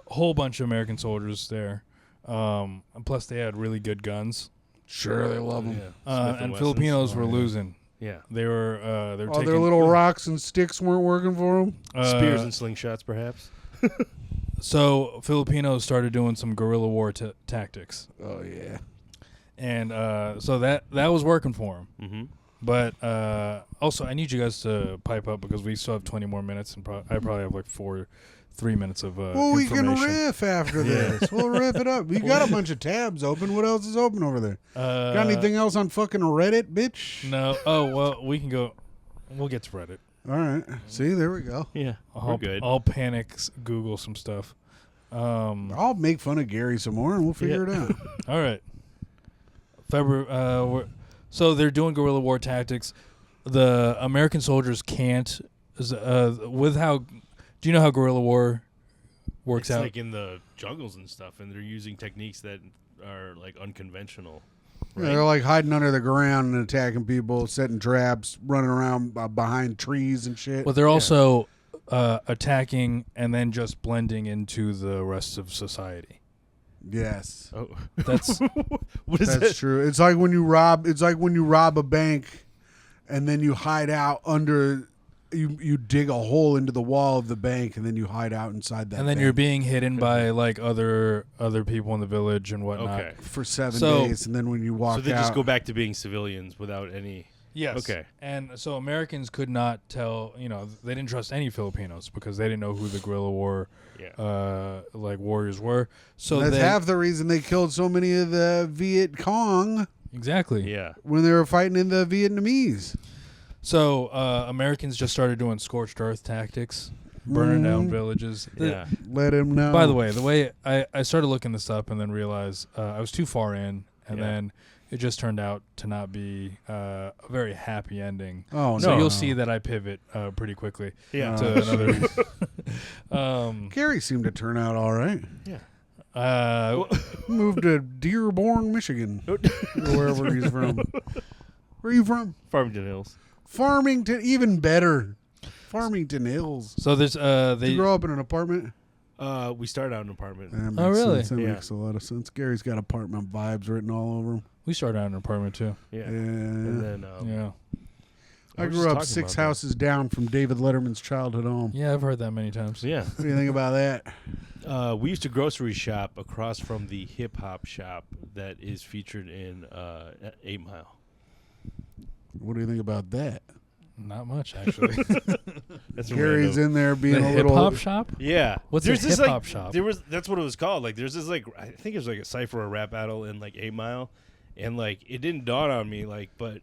a whole bunch of American soldiers there. And plus, they had really good guns. Sure, they love them. And Filipinos were losing. Yeah. They were All taking their little rocks and sticks weren't working for them. Spears and slingshots, perhaps. So Filipinos started doing some guerrilla war tactics, Oh, yeah. and so that was working for them. Mm-hmm. But also, I need you guys to pipe up because we still have 20 more minutes, and I probably have like 3 minutes of Well, we can information. riff after this. We'll riff it up. We got a bunch of tabs open. What else is open over there? Got anything else on fucking Reddit, bitch? No. Oh well, we can go. We'll get to Reddit. All right. See, there we go. Yeah, we're I'll, good. I'll panic. Google some stuff. I'll make fun of Gary some more, and we'll figure it out. All right. February. So they're doing guerrilla war tactics. The American soldiers can't. With how? Do you know how guerrilla war works It's out? like in the jungles and stuff, and they're using techniques that are like unconventional. Yeah, they're like hiding under the ground and attacking people, setting traps, running around behind trees and shit. But they're also attacking and then just blending into the rest of society. Yes, Oh, That's what is that's that? true. It's like when you rob. It's like when you rob a bank, and then you hide out under. You dig a hole into the wall of the bank, and then you hide out inside that. and then bank you're being hidden by like other people in the village and whatnot. Okay. for 7 So- days, and then when you walk So they out, just go back to being civilians without any. Yes. Okay. And so Americans could not tell. They didn't trust any Filipinos because they didn't know who the guerrilla war Yeah. like warriors were. So that's they half the reason they killed so many of the Viet Cong exactly. Yeah. when they were fighting in the Vietnamese. So Americans just started doing scorched earth tactics, burning down villages. Yeah. Let him know. By the way I started looking this up and then realized I was too far in, and Yeah. then it just turned out to not be a very happy ending. Oh, So no. you'll see that I pivot pretty quickly Yeah. to another. Gary seemed to turn out all right. Yeah. Moved to Dearborn, Michigan, or wherever he's from. Where are you from? Farmington Hills. Farmington, even better. Farmington Hills. So there's Did you grow up in an apartment? We started out in an apartment. That makes Oh, really? sense. That Yeah. makes a lot of sense. Gary's got apartment vibes written all over him. we started out in an apartment too. Yeah. Yeah. And then Yeah. I was grew just up talking 6 about that. houses down from David Letterman's childhood home. Yeah, I've heard that many times. Yeah. What do you think about that? We used to grocery shop across from the hip hop shop that is featured in 8 Mile. What do you think about that? Not much actually. That's Gary's random. in there being The a hip little. hop shop? Yeah. What's there's a this hip-hop like, shop? That's what it was called. Like there's this like I think it was like a cipher or rap battle in like 8 Mile, and like it didn't dawn on me but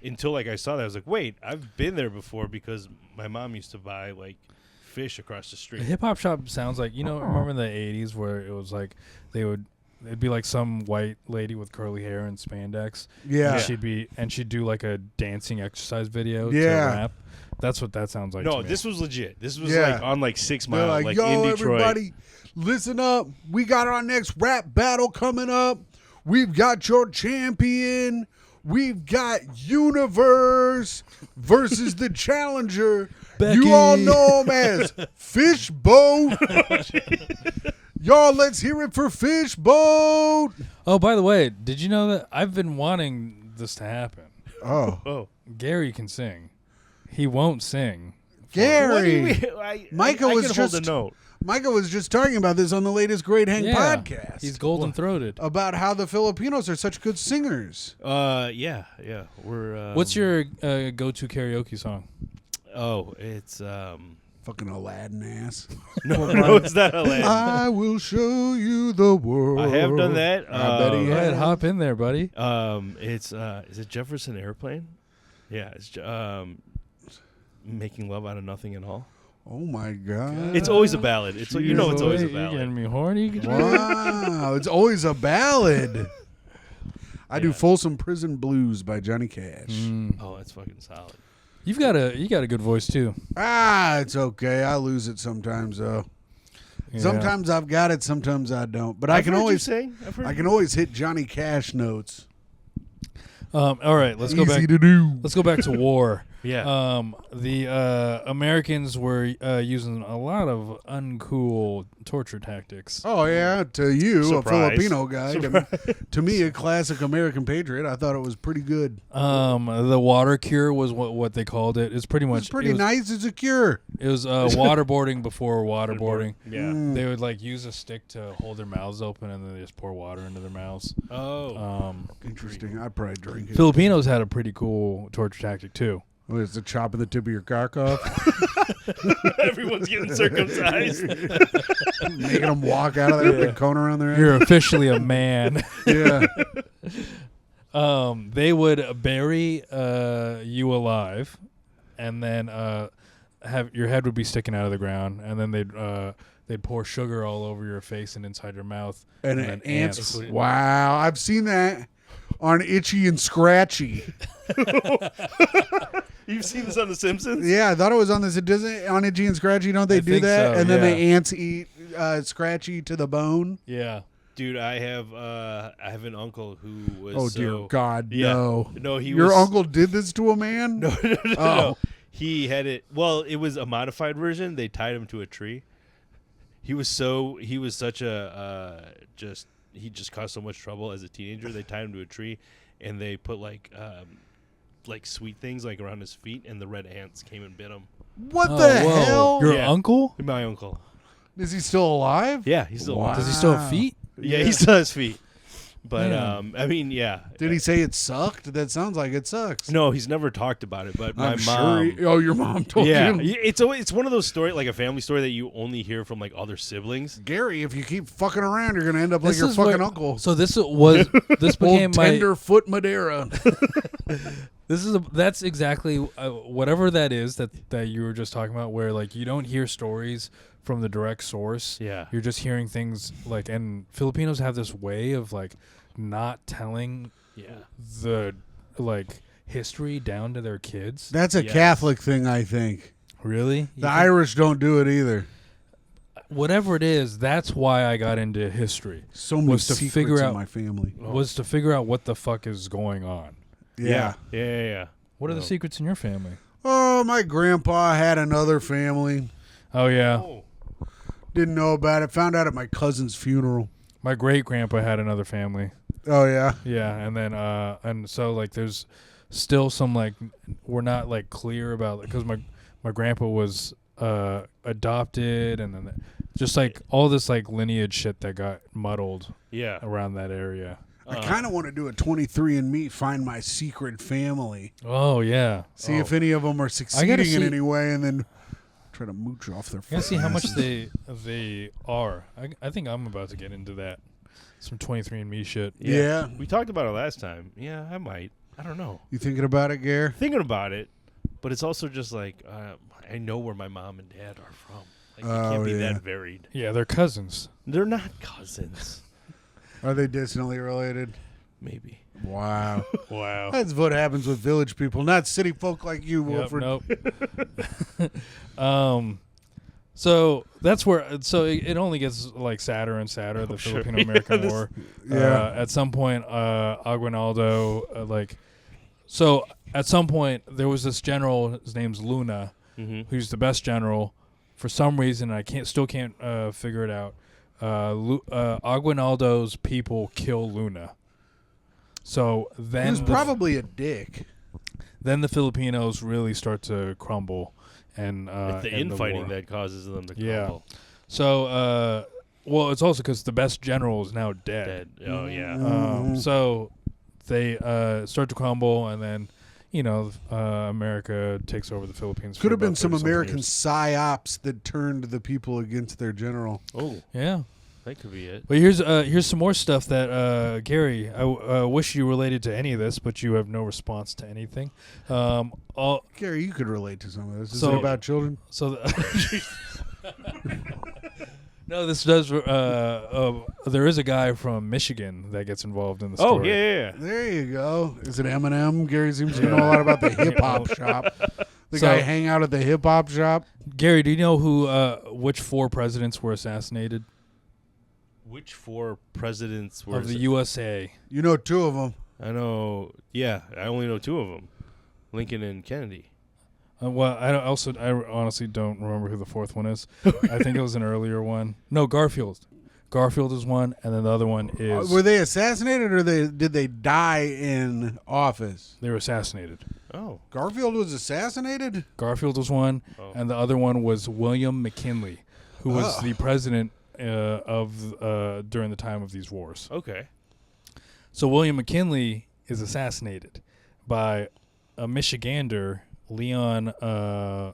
until like I saw that I was like, wait, I've been there before because my mom used to buy like fish across the A street. hip hop shop sounds like remember in the 80s where it was like it'd be like some white lady with curly hair and spandex. Yeah. And she'd do like a dancing exercise video Yeah. to rap. That's what that sounds like. No, to me. this was legit. This was Yeah. like on like 6 They're Mile, like, like in yo, Detroit. everybody, listen up. We got our next rap battle coming up. We've got your champion. We've got Universe versus the challenger. Becky. You all know him as Fishboat. Y'all, let's hear it for Fishboat. Oh, by the way, did you know that I've been wanting this to happen? Oh, Oh, Gary can sing. He won't sing Gary. What do you mean? Micah I was can just hold a note. Micah was just talking about this on the latest Great Hang podcast. He's golden throated. About how the Filipinos are such good singers. Yeah. We're. What's your go-to karaoke song? Oh, it's Fucking Aladdin ass. no, it's not Aladdin. I will show you the world. I have done that. I bet he Go ahead, has. hop in there, buddy. It's is it Jefferson Airplane? Yeah, it's Making Love Out of Nothing at All. Oh my God. It's always a ballad. It's it's always a You're ballad. getting me horny. Wow, it's always a ballad. I do Yeah. Folsom Prison Blues by Johnny Cash. Oh, that's fucking solid. You got a good voice too. It's okay. I lose it sometimes though. Yeah. Sometimes I've got it, sometimes I don't. But I've heard you sing. I can always hit Johnny Cash notes. All right, let's go Easy back. to do. Let's go back to war. Yeah. The Americans were using a lot of uncool torture tactics. Oh yeah, to you, Surprise. a Filipino guy. To me, a classic American patriot. I thought it was pretty good. The water cure was what they called it. It's pretty much It's pretty nice as a cure. It was waterboarding before waterboarding. Yeah. They would like use a stick to hold their mouths open and then they just pour water into their mouths. Oh. Interesting. I'd probably drink it. Filipinos had a pretty cool torture tactic too. What is the chopping the tip of your cock off? Everyone's getting circumcised. Making them walk out of there with a cone around their head? You're officially a man. Yeah. They would bury you alive, and then have your head would be sticking out of the ground, and then they'd pour sugar all over your face and inside your mouth, And then ants. Wow. I've seen that on Itchy and Scratchy. You've seen this on The Simpsons? Yeah, I thought it was on this. On Itchy and Scratchy, don't they I do think that? so, And then yeah. the ants eat Scratchy to the bone. Yeah. Dude, I have an uncle who was Oh, dear God, yeah. no. No, Your was, uncle did this to a man? No. Oh. He had it. Well, it was a modified version. They tied him to a tree. He was such a he just caused so much trouble as a teenager. They tied him to a tree, and they put like sweet things like around his feet, and the red ants came and bit him. What Oh, the whoa. hell? Your Yeah. uncle? My uncle. Is he still alive? Yeah, he's still alive. Does he still have feet? Yeah, he still has feet. But Man. I mean, yeah. Did he say it sucked? That sounds like it sucks. No, he's never talked about it. But my I'm mom. Sure your mom told Yeah, you. it's one of those stories, like a family story that you only hear from like other siblings. Gary, if you keep fucking around, you're gonna end up like your fucking uncle. So this became Old my tenderfoot Madeira. that's exactly whatever that is that you were just talking about, where like you don't hear stories from the direct source. Yeah. You're just hearing things like, and Filipinos have this way of like not telling Yeah. the like history down to their kids. That's a Yes. Catholic thing, I think. Really? You The think- Irish don't do it either. whatever it is, that's why I got into history. So many Was to secrets figure in out- my family. Was to figure out what the fuck is going on. Yeah. Yeah. What are the Oh. secrets in your family? Oh, my grandpa had another family. Oh yeah. Oh. Didn't know about it. Found out at my cousin's funeral. My great grandpa had another family. Oh yeah. Yeah, and then and so like there's still some like we're not like clear about because my grandpa was adopted, and then just like all this like lineage shit that got muddled Yeah. around that area. I kind of want to do a 23andMe, find my secret family, Oh yeah, see if any of them are succeeding in see- any way, and then try to mooch off their. I gotta see how much asses. they are. I think I'm about to get into that. Some 23andMe shit. Yeah. We talked about it last time. Yeah, I might. I don't know. You thinking about it, Gare? Thinking about it, but it's also just like I know where my mom and dad are from. Like, they can't Oh, be yeah. that varied. Yeah, they're cousins. They're not cousins. Are they distantly related? Maybe. Wow. Wow. That's what happens with village people, not city folk like you, Yep, Wilfred. nope. So that's where. So it only gets like sadder and sadder. The sure. Filipino-American Yeah, War. Yeah. At some point, Aguinaldo, so at some point there was this general. His name's Luna, Mm-hmm. who's the best general. For some reason, I still can't figure it out. Aguinaldo's people kill Luna. So He then was probably a dick. then the Filipinos really start to crumble, and It's the in infighting war. that causes them to Yeah. crumble. So, well, it's also because the best general is now dead. Oh yeah. So they start to crumble, and then America takes over the Philippines. Could for have been about some 30-something American years. psyops that turned the people against their general. Oh, Yeah. that could be it. But here's some more stuff that Gary. I wish you related to any of this, but you have no response to anything. Gary, you could relate to some of this. Is So- it about children? So, no, this does. There is a guy from Michigan that gets involved in the Oh story. yeah. There you go. Is it Eminem? Gary seems to know a lot about the hip hop shop. The So- guy hang out at the hip hop shop. Gary, do you know which 4 presidents were assassinated Which 4 presidents were of the USA? You know 2 of them. I know. Yeah, I only know 2 of them, Lincoln and Kennedy. Well, I honestly don't remember who the 4th one is. I think it was an earlier one. No, Garfield. Garfield is one, and then the other one is Were they assassinated or did they die in office? they were assassinated. Oh, Garfield was assassinated? Garfield was one, Oh. and the other one was William McKinley, who was the president during the time of these wars. okay. So William McKinley is assassinated by a Michigander, Leon. I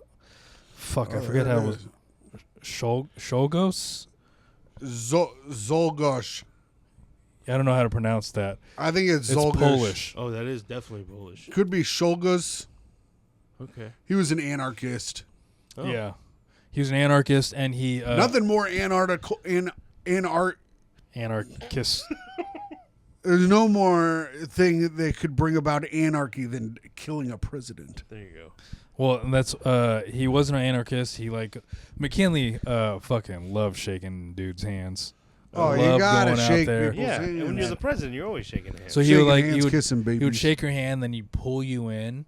forget how it was. Shulgos. Zolgosh. I don't know how to pronounce that. I think it's It's Zolgosh. Polish. Oh, that is definitely Polish. Could be Shulgus. Okay. He was an anarchist. Oh. Yeah, he was an anarchist, and he Nothing more anarchist. There's no more thing that they could bring about anarchy than killing a president. There you go. Well, and that's he wasn't an anarchist. He McKinley fucking loved shaking dudes' hands. Oh, you Loved gotta going out shake there. people's Yeah, and when hands. you're the president, you're always shaking hands. So he Shaking would hands, he kissing would babies. shake your hand, then he'd pull you in,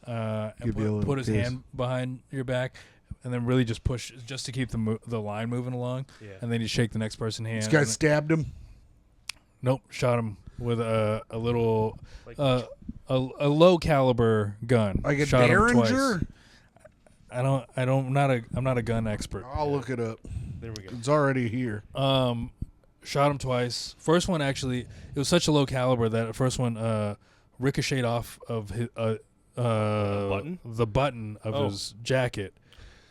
and Give you a little put his kiss. hand behind your back, and then really just push just to keep the line moving along. Yeah. And then he'd shake the next person's hand. This guy and- stabbed him. nope, shot him with a little Like- a low caliber gun. Like a Shot him twice. Derringer? I'm not a gun expert. I'll look it up. There we go. It's already here. Shot him twice. First one actually, it was such a low caliber that the first one ricocheted off of his button? the button of his jacket,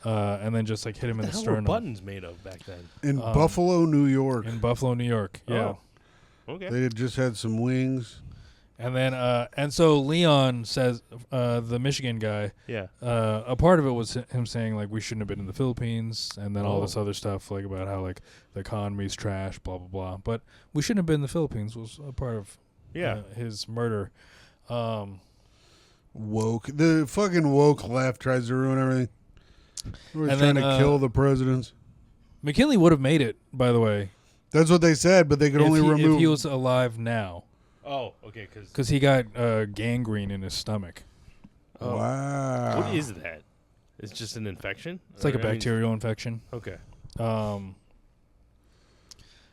and then just like hit him in What the the hell were sternum buttons made of back then? In Buffalo, New York. in Buffalo, New York. Yeah. Oh. Okay. They had just had some wings. And then, and so Leon says, the Michigan guy, Yeah. a part of it was him saying like we shouldn't have been in the Philippines, and then all this other stuff like about how like the economy's trash, blah blah blah. But we shouldn't have been in the Philippines was a part of his murder. Woke. The fucking woke left tries to ruin everything. We're And trying then, to kill the presidents. McKinley would have made it, by the way, That's what they said, but they could only remove. if he was alive now, Oh, okay. because he got gangrene in his stomach. Wow. What is that? It's just an infection. It's like a Or, I mean- bacterial infection. Okay.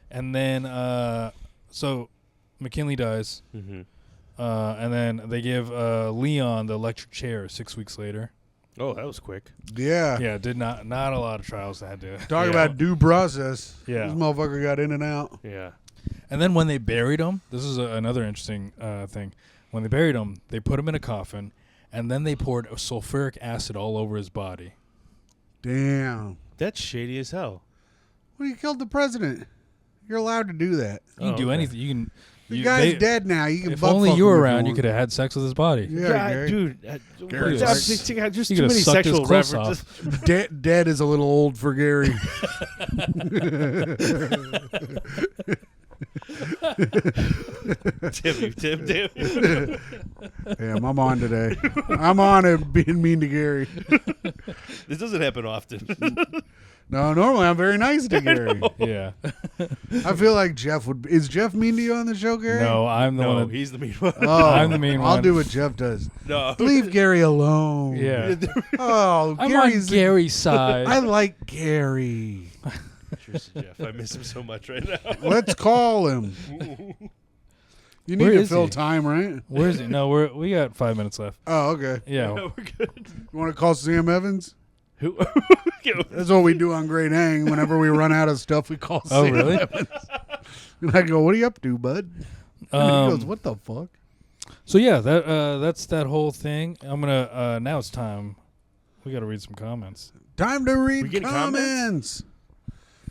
And then so McKinley dies. Mm-hmm. And then they give Leon the electric chair 6 weeks later. Oh, that was quick. Yeah. Yeah, did not a lot of trials that had to. Talk Yeah. about due process. Yeah. This motherfucker got in and out. Yeah. And then when they buried him, this is another interesting thing. When they buried him, they put him in a coffin, and then they poured sulfuric acid all over his body. Damn. That's shady as hell. Well, you killed the president. You're allowed to do that. You can do okay. anything. You can. The guy's dead now. You can If butt only fuck you him were if around, you want. could have had sex with his body. Yeah, Gary. dude. Gary's There's like- just you too could've many sucked his sexual clothes references. Dead is a little old for Gary. Tim. Damn, I'm on today. I'm on it being mean to Gary. This doesn't happen often. No, normally I'm very nice to Gary. Yeah. I feel like Jeff would. Is Jeff mean to you on the show, Gary? No, I'm the No, one. That, he's the mean one. Oh, I'm the mean I'll one. do what Jeff does. No. Leave Gary alone. yeah. Oh, I'm Gary's. on Gary's side. I like Gary. Cheers to Jeff. I miss him so much right now. Let's call him. You need Where to is fill he? time, right? Where is he? No, we got 5 minutes left. Oh, okay. Yeah. No, we're good. You want to call Sam Evans? Who? That's what we do on Great Hang. Whenever we run out of stuff, we call Oh, Sam really? Evans. And I go, what are you up to, bud? And he goes, what the fuck? So yeah, that's that whole thing. I'm gonna now it's time. We got to read some comments. Time to We read getting comments.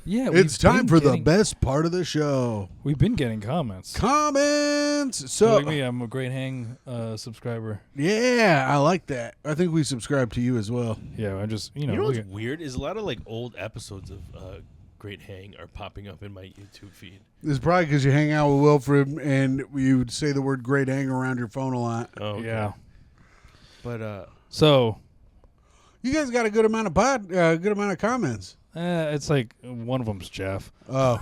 Yeah, It's time been for the getting- best part of the show. We've been getting comments. Comments. So, Believe me, I'm a Great Hang subscriber. yeah, I like that. I think we subscribe to you as well. Yeah, I just You know look what's at- weird is a lot of like old episodes of Great Hang are popping up in my YouTube feed. It's probably because you hang out with Wilfred and you would say the word Great Hang around your phone a lot. Oh, okay. yeah. But So You guys got a good amount of comments. it's like one of them's Jeff. Oh,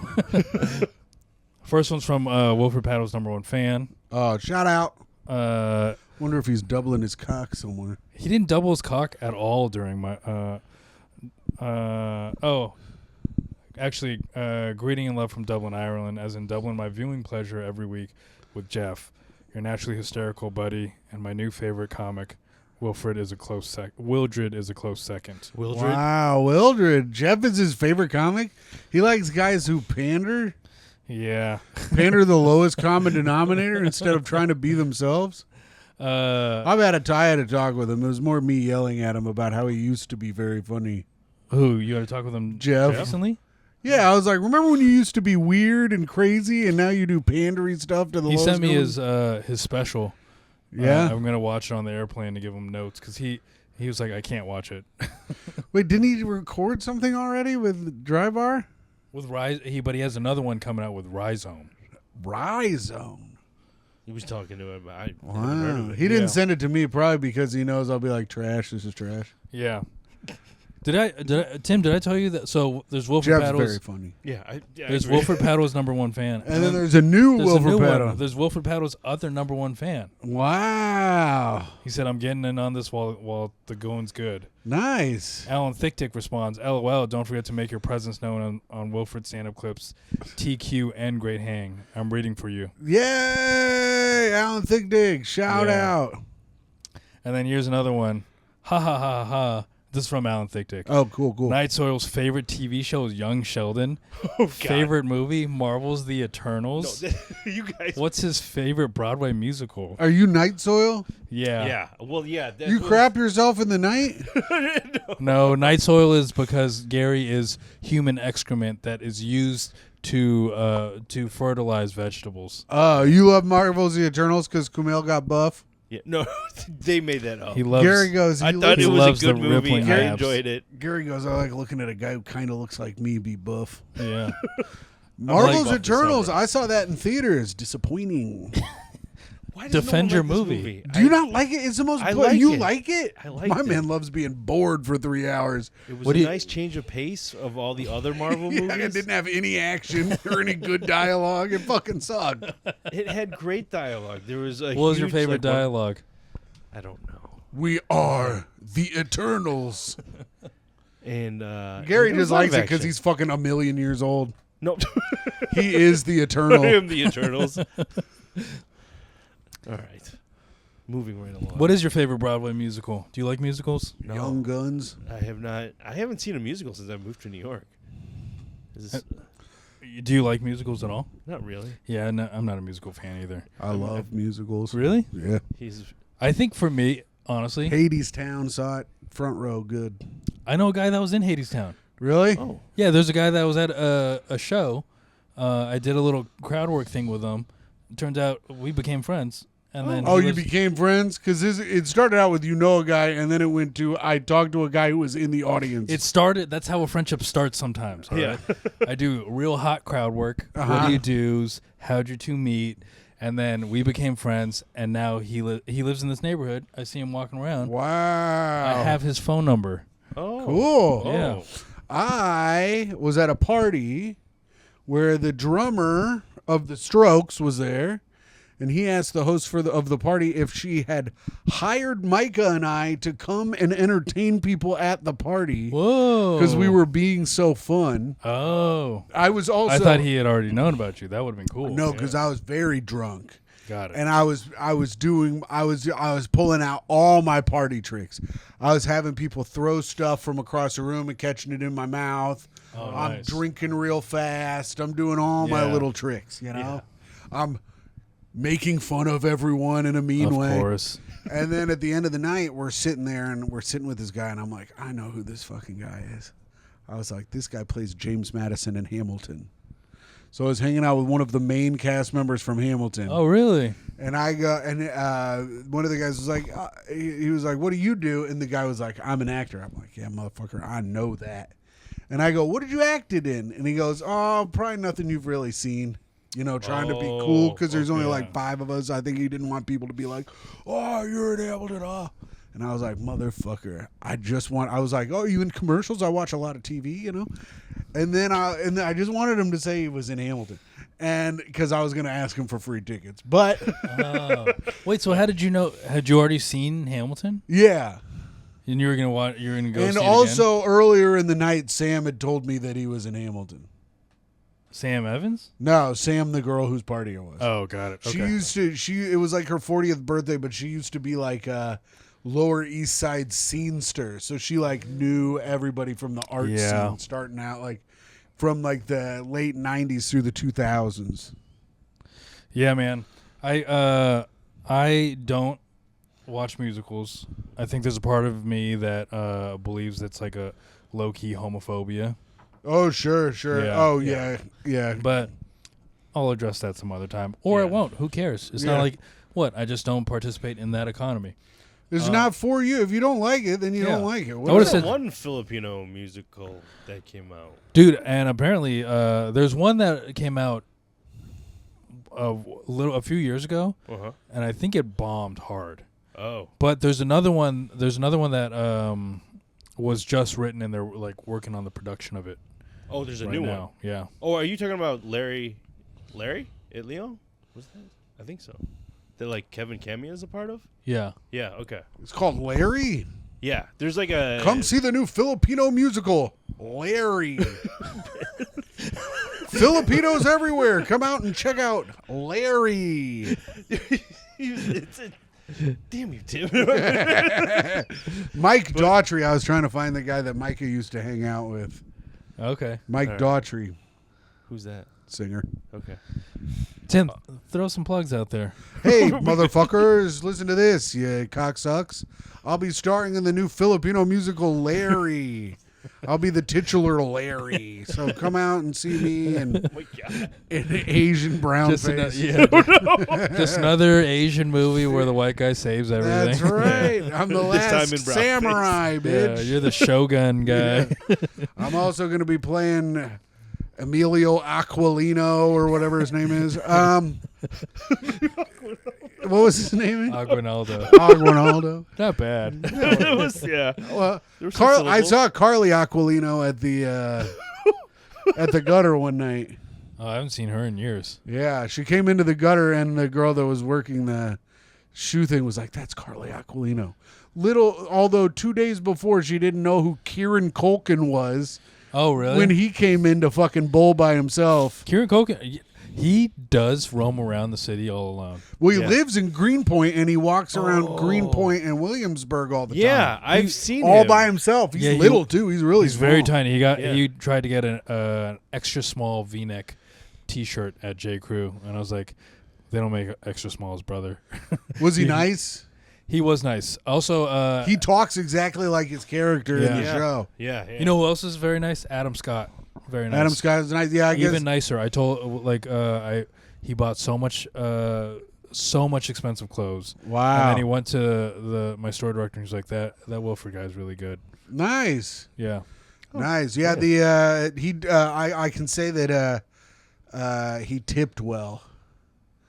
First one's from Wilfred Paddle's #1 fan. oh, shout out. Uh, Wonder if he's doubling his cock somewhere. he didn't double his cock at all during my. Actually, greeting and love from Dublin, Ireland, as in Dublin, my viewing pleasure every week with Jeff. You're naturally hysterical, buddy, and my new favorite comic, Wilfred, is a close Wildred is a close second. Wildred. Wow, Wildred. Jeff is his favorite comic. He likes guys who pander Yeah. the lowest common denominator instead of trying to be themselves. I had a talk with him. It was more me yelling at him about how he used to be very funny. Who you got to talk with him? Jeff. Recently? Yeah, I was like, remember when you used to be weird and crazy, and now you do pandering stuff to the He lowest sent me common- his special. Yeah. I'm gonna watch it on the airplane to give him notes because he was like, I can't watch it. Wait, didn't he record something already with Drybar? With but he has another one coming out with Rhizome. Rhizome. He was talking to him. I Wow. haven't heard of it. He didn't Yeah. send it to me probably because he knows I'll be like, trash, this is trash. Yeah. Tim? Did I tell you that? So there's Wilfred Jeff's Paddle's. very funny. Yeah, I There's agree. Wilfred Paddle's #1 fan, And then there's a new there's a Wilfred new Paddle. one. There's Wilfred Paddle's other #1 fan. Wow. He said, "I'm getting in on this while the going's good." Nice. Alan Thickdick responds, "LOL, don't forget to make your presence known on Wilfred stand-up clips, TQ and Great Hang. I'm reading for you." Yay, Alan Thickdig. Shout Yeah. out. And then here's another one. Ha ha ha ha. This is from Alan Thickdick. Oh, cool. Night Soil's favorite TV show is Young Sheldon. Oh, God. Favorite movie, Marvel's The Eternals. No, you guys. What's his favorite Broadway musical? Are you Night Soil? Yeah. Yeah. Well, yeah. That You was- crap yourself in the night? No, Night Soil is because Gary is human excrement that is used to fertilize vegetables. You love Marvel's The Eternals because Kumail got buff? Yeah, no, they made that up. He loves. Gary goes, I he thought looks- it was loves a good the movie. rippling I abs. enjoyed it. Gary goes, I like looking at a guy who kind of looks like me be buff. Yeah. Marvel's buff Eternals, myself. I saw that in theaters. Disappointing. Why does Defend no your one like this movie. Do you not like it? It's the most. I like you it. like it? I liked My it. man loves being bored for 3 hours. It was What a do you- nice change of pace of all the other Marvel Yeah, movies. it didn't have any action or any good dialogue. It fucking sucked. It had great dialogue. There was a What was your huge, favorite like, one- dialogue? I don't know. We are the Eternals. And Gary there was just live likes it because action. he's fucking a million years old. Nope. He is the I Eternal. am the Eternals. All right. Moving right along. What is your favorite Broadway musical? Do you like musicals? No, Young Guns. I have not. I haven't seen a musical since I moved to New York. Is this, Do you like musicals at all? not really. Yeah, no, I'm not a musical fan either. I love musicals. Really? Yeah. He's I think for me, honestly, Hades Town saw it. Front row, good. I know a guy that was in Hadestown. Really? oh Yeah, there's a guy that was at a show. I did a little crowd work thing with him. It turns out we became friends. And then Oh, he you lives- became friends? Because it started out with a guy, and then it went to I talked to a guy who was in the audience. It started. That's how a friendship starts sometimes. all Yeah. right? I do real hot crowd work. What Uh-huh. do you do? How'd you two meet? And then we became friends. And now he lives in this neighborhood. I see him walking around. wow. I have his phone number. oh Cool. Oh. Yeah. I was at a party where the drummer of the Strokes was there, and he asked the host of the party if she had hired Micah and I to come and entertain people at the party Whoa. because we were being so fun. Oh. I was also I thought he had already known about you. That would have been cool. no, because I was very drunk. Got it. And I was pulling out all my party tricks. I was having people throw stuff from across the room and catching it in my mouth. Oh, I'm nice. drinking real fast. I'm doing all my Yeah. little tricks, you know. Yeah. I'm making fun of everyone in a mean way. Of course. And then at the end of the night, we're sitting there and we're sitting with this guy, and I'm like, I know who this fucking guy is. I was like, this guy plays James Madison in Hamilton. So I was hanging out with one of the main cast members from Hamilton. Oh, really? And I go, and one of the guys was like, he was like, what do you do? And the guy was like, I'm an actor. I'm like, yeah, motherfucker, I know that. And I go, what did you acted in? And he goes, oh, probably nothing you've really seen. You know, trying to be cool because there's only like 5 of us. I think he didn't want people to be like, oh, you're an Hamilton, And I was like, motherfucker, I was like, oh, you in commercials? I watch a lot of TV, you know? And then I just wanted him to say he was in Hamilton. And because I was going to ask him for free tickets. But. Wait, so how did you know? Had you already seen Hamilton? Yeah. And you were going to watch, you were going to go And see it also again? Earlier in the night, Sam had told me that he was in Hamilton. Sam Evans? No, Sam, the girl whose party it was. Oh, got it. She Okay. used to. It was like her 40th birthday, but she used to be like a Lower East Side scenester, so she like knew everybody from the art scene, starting out like from like the late 90s through the 2000s. Yeah, man. I don't watch musicals. I think there's a part of me that believes it's like a low key homophobia. Oh sure. Yeah, Oh yeah. yeah. But I'll address that some other time, or I won't. Who cares? It's not like I just don't participate in that economy. It's not for you. If you don't like it, then you don't like it. I What would've is said- one Filipino musical that came out. Dude, and apparently there's one that came out a few years ago, and I think it bombed hard. Oh, But there's another one. There's another one that was just written, and they're like working on the production of it. oh, there's a right new now. one. Yeah. Oh, are you talking about Larry? It Leo? Was that? I think so. That like Kevin Kami is a part of? Yeah. Yeah. Okay. It's called Larry. Yeah. There's like a Come see the new Filipino musical, Larry. Filipinos everywhere. Come out and check out Larry. Damn you, Tim. Mike Daughtry. I was trying to find the guy that Micah used to hang out with. Okay. Mike All right. Daughtry, Who's that? singer. Okay. Tim, throw some plugs out there. Hey, motherfuckers, listen to this, you cocksucks. I'll be starring in the new Filipino musical Larry. I'll be the titular Larry. So come out and see me and Oh my God. an Asian brown Just face. just another Asian movie where the white guy saves everything. That's right. I'm the This time last in brown samurai, Yeah, bitch. you're the Shogun guy. I'm also going to be playing Emilio Aquilino or whatever his name is. What was his name? Aguinaldo. Aguinaldo. Not bad. It was Well, There were some I syllables. saw Carly Aquilino at the gutter one night. Oh, I haven't seen her in years. Yeah, she came into the gutter, and the girl that was working the shoe thing was like, "That's Carly Aquilino." Although 2 days before, she didn't know who Kieran Culkin was Oh, really? when he came in to fucking bowl by himself. Kieran Culkin, he does roam around the city all alone. Well, he Yeah. lives in Greenpoint, and he walks around Greenpoint and Williamsburg all the Yeah, time. I've seen All him. by himself. He's Yeah, he- little too. He's really He's very small. tiny. Yeah. He tried to get an extra small V-neck T-shirt at J. Crew, and I was like, they don't make extra smalls, brother. Was he nice? He was nice. Also, He talks exactly like his character in the Yeah. show. Yeah. you know who else is very nice? Adam Scott. Very nice. Adam Scott is nice. Yeah, I guess. Even nicer. I told he bought so much expensive clothes. Wow. And then he went to my store director and he's like, that Wilfred guy's really good. Nice. Yeah. Nice. Yeah, I can say that he tipped well.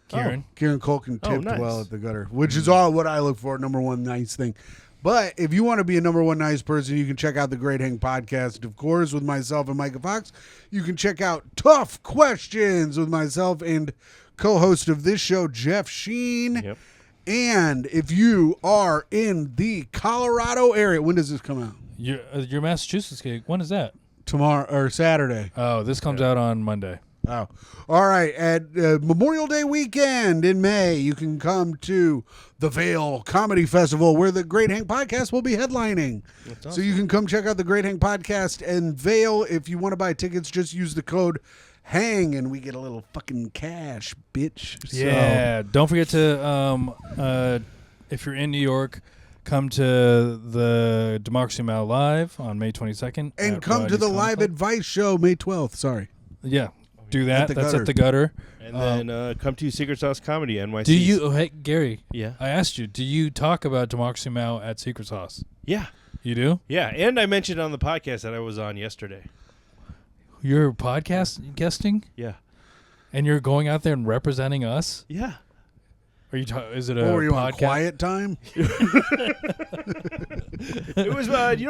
Kieran. Kieran Culkin Oh, tipped nice. well at the gutter, which is all what I look for. Number one nice thing. But if you want to be a number one nice person, you can check out the Great Hang podcast, of course, with myself and Micah Fox. You can check out Tough Questions with myself and co-host of this show, Jeff Sheen. Yep. And if you are in the Colorado area, when does this come out? Your Massachusetts gig, when is that? Tomorrow or Saturday. Oh, this comes out on Monday. Oh, all right. At Memorial Day weekend in May, you can come to the Vale Comedy Festival, where the Great Hank Podcast will be headlining. That's awesome. So you can come check out the Great Hank Podcast and Vale. If you want to buy tickets, just use the code HANG, and we get a little fucking cash, bitch. Yeah. Don't forget to, if you're in New York, come to the Democracy Now! Live on May 22nd. And at come to Rodney's the Comedy Live Club. Advice Show May 12th. Sorry. Yeah. Do that. the That's Gutter. at the Gutter. And then come to Secret Sauce Comedy, NYC. Do you? Oh, hey, Gary. Yeah. I asked you. Do you talk about Democracy Now! At Secret Sauce? Yeah. You do? Yeah. And I mentioned on the podcast that I was on yesterday. You're podcast guesting, Yeah. and you're going out there and representing us. Yeah. Are you? Is it a Or were you on podcast? quiet time? It was,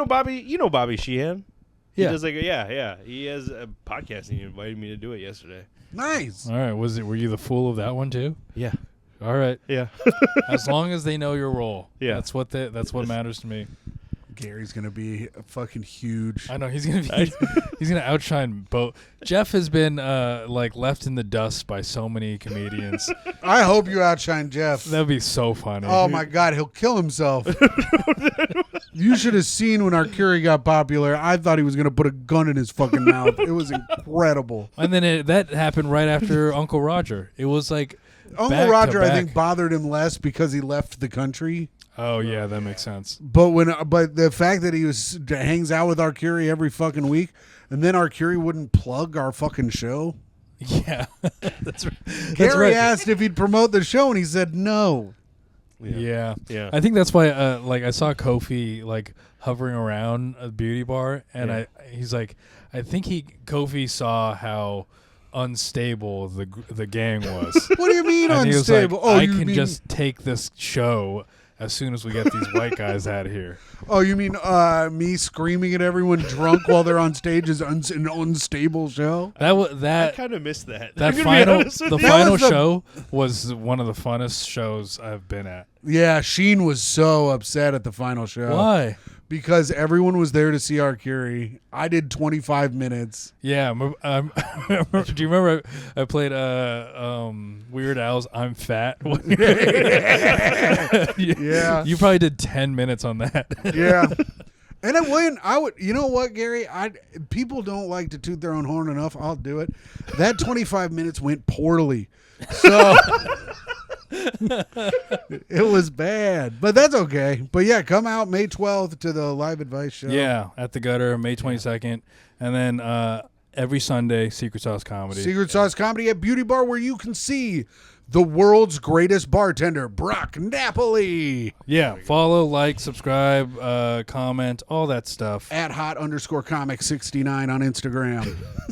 Bobby. You know Bobby Sheehan. Yeah. He does yeah. He has a podcast, and he invited me to do it yesterday. Nice. All right. Were you the fool of that one too? Yeah. All right. Yeah. As long as they know your role. Yeah. That's what matters to me. Gary's going to be fucking huge. I know he's gonna outshine both. Jeff has been left in the dust by so many comedians. I hope you outshine Jeff. That'd be so funny. Oh my God, he'll kill himself. You should have seen when Arcuri got popular. I thought he was going to put a gun in his fucking mouth. It was incredible. And then that happened right after Uncle Roger. It was like Uncle back to Roger, I back. think, bothered him less because he left the country. Oh yeah, that makes sense. But the fact that he hangs out with Arcuri every fucking week, and then Arcuri wouldn't plug our fucking show. Yeah, that's right. Gary asked if he'd promote the show, and he said no. Yeah. Yeah. I think that's why I saw Kofi hovering around a beauty bar, and he's like, I think Kofi saw how unstable the gang was. What do you mean And he was like, unstable? I you can mean just take this show as soon as we get these white guys out of here. Oh, you mean me screaming at everyone drunk while they're on stage is an unstable show? I kind of missed that. That I'm gonna be final honest with the you. final was the- show was one of the funnest shows I've been at. Yeah, Sheen was so upset at the final show. Why? Because everyone was there to see Arcuri. I did 25 minutes. Yeah, do you remember I played Weird Al's "I'm Fat"? Yeah. You probably did 10 minutes on that. Yeah. And I would, you know what, Gary? People don't like to toot their own horn enough. I'll do it. That 25 minutes went poorly. So it was bad, but that's okay. But yeah, come out May 12th to the Live Advice Show. Yeah, at the Gutter, May 22nd, and then every Sunday, Secret Sauce Comedy. Secret Sauce Comedy at Beauty Bar, where you can see the world's greatest bartender, Brock Napoli, Yeah, follow, like, subscribe, comment, all that stuff. at hot_comic69 on Instagram.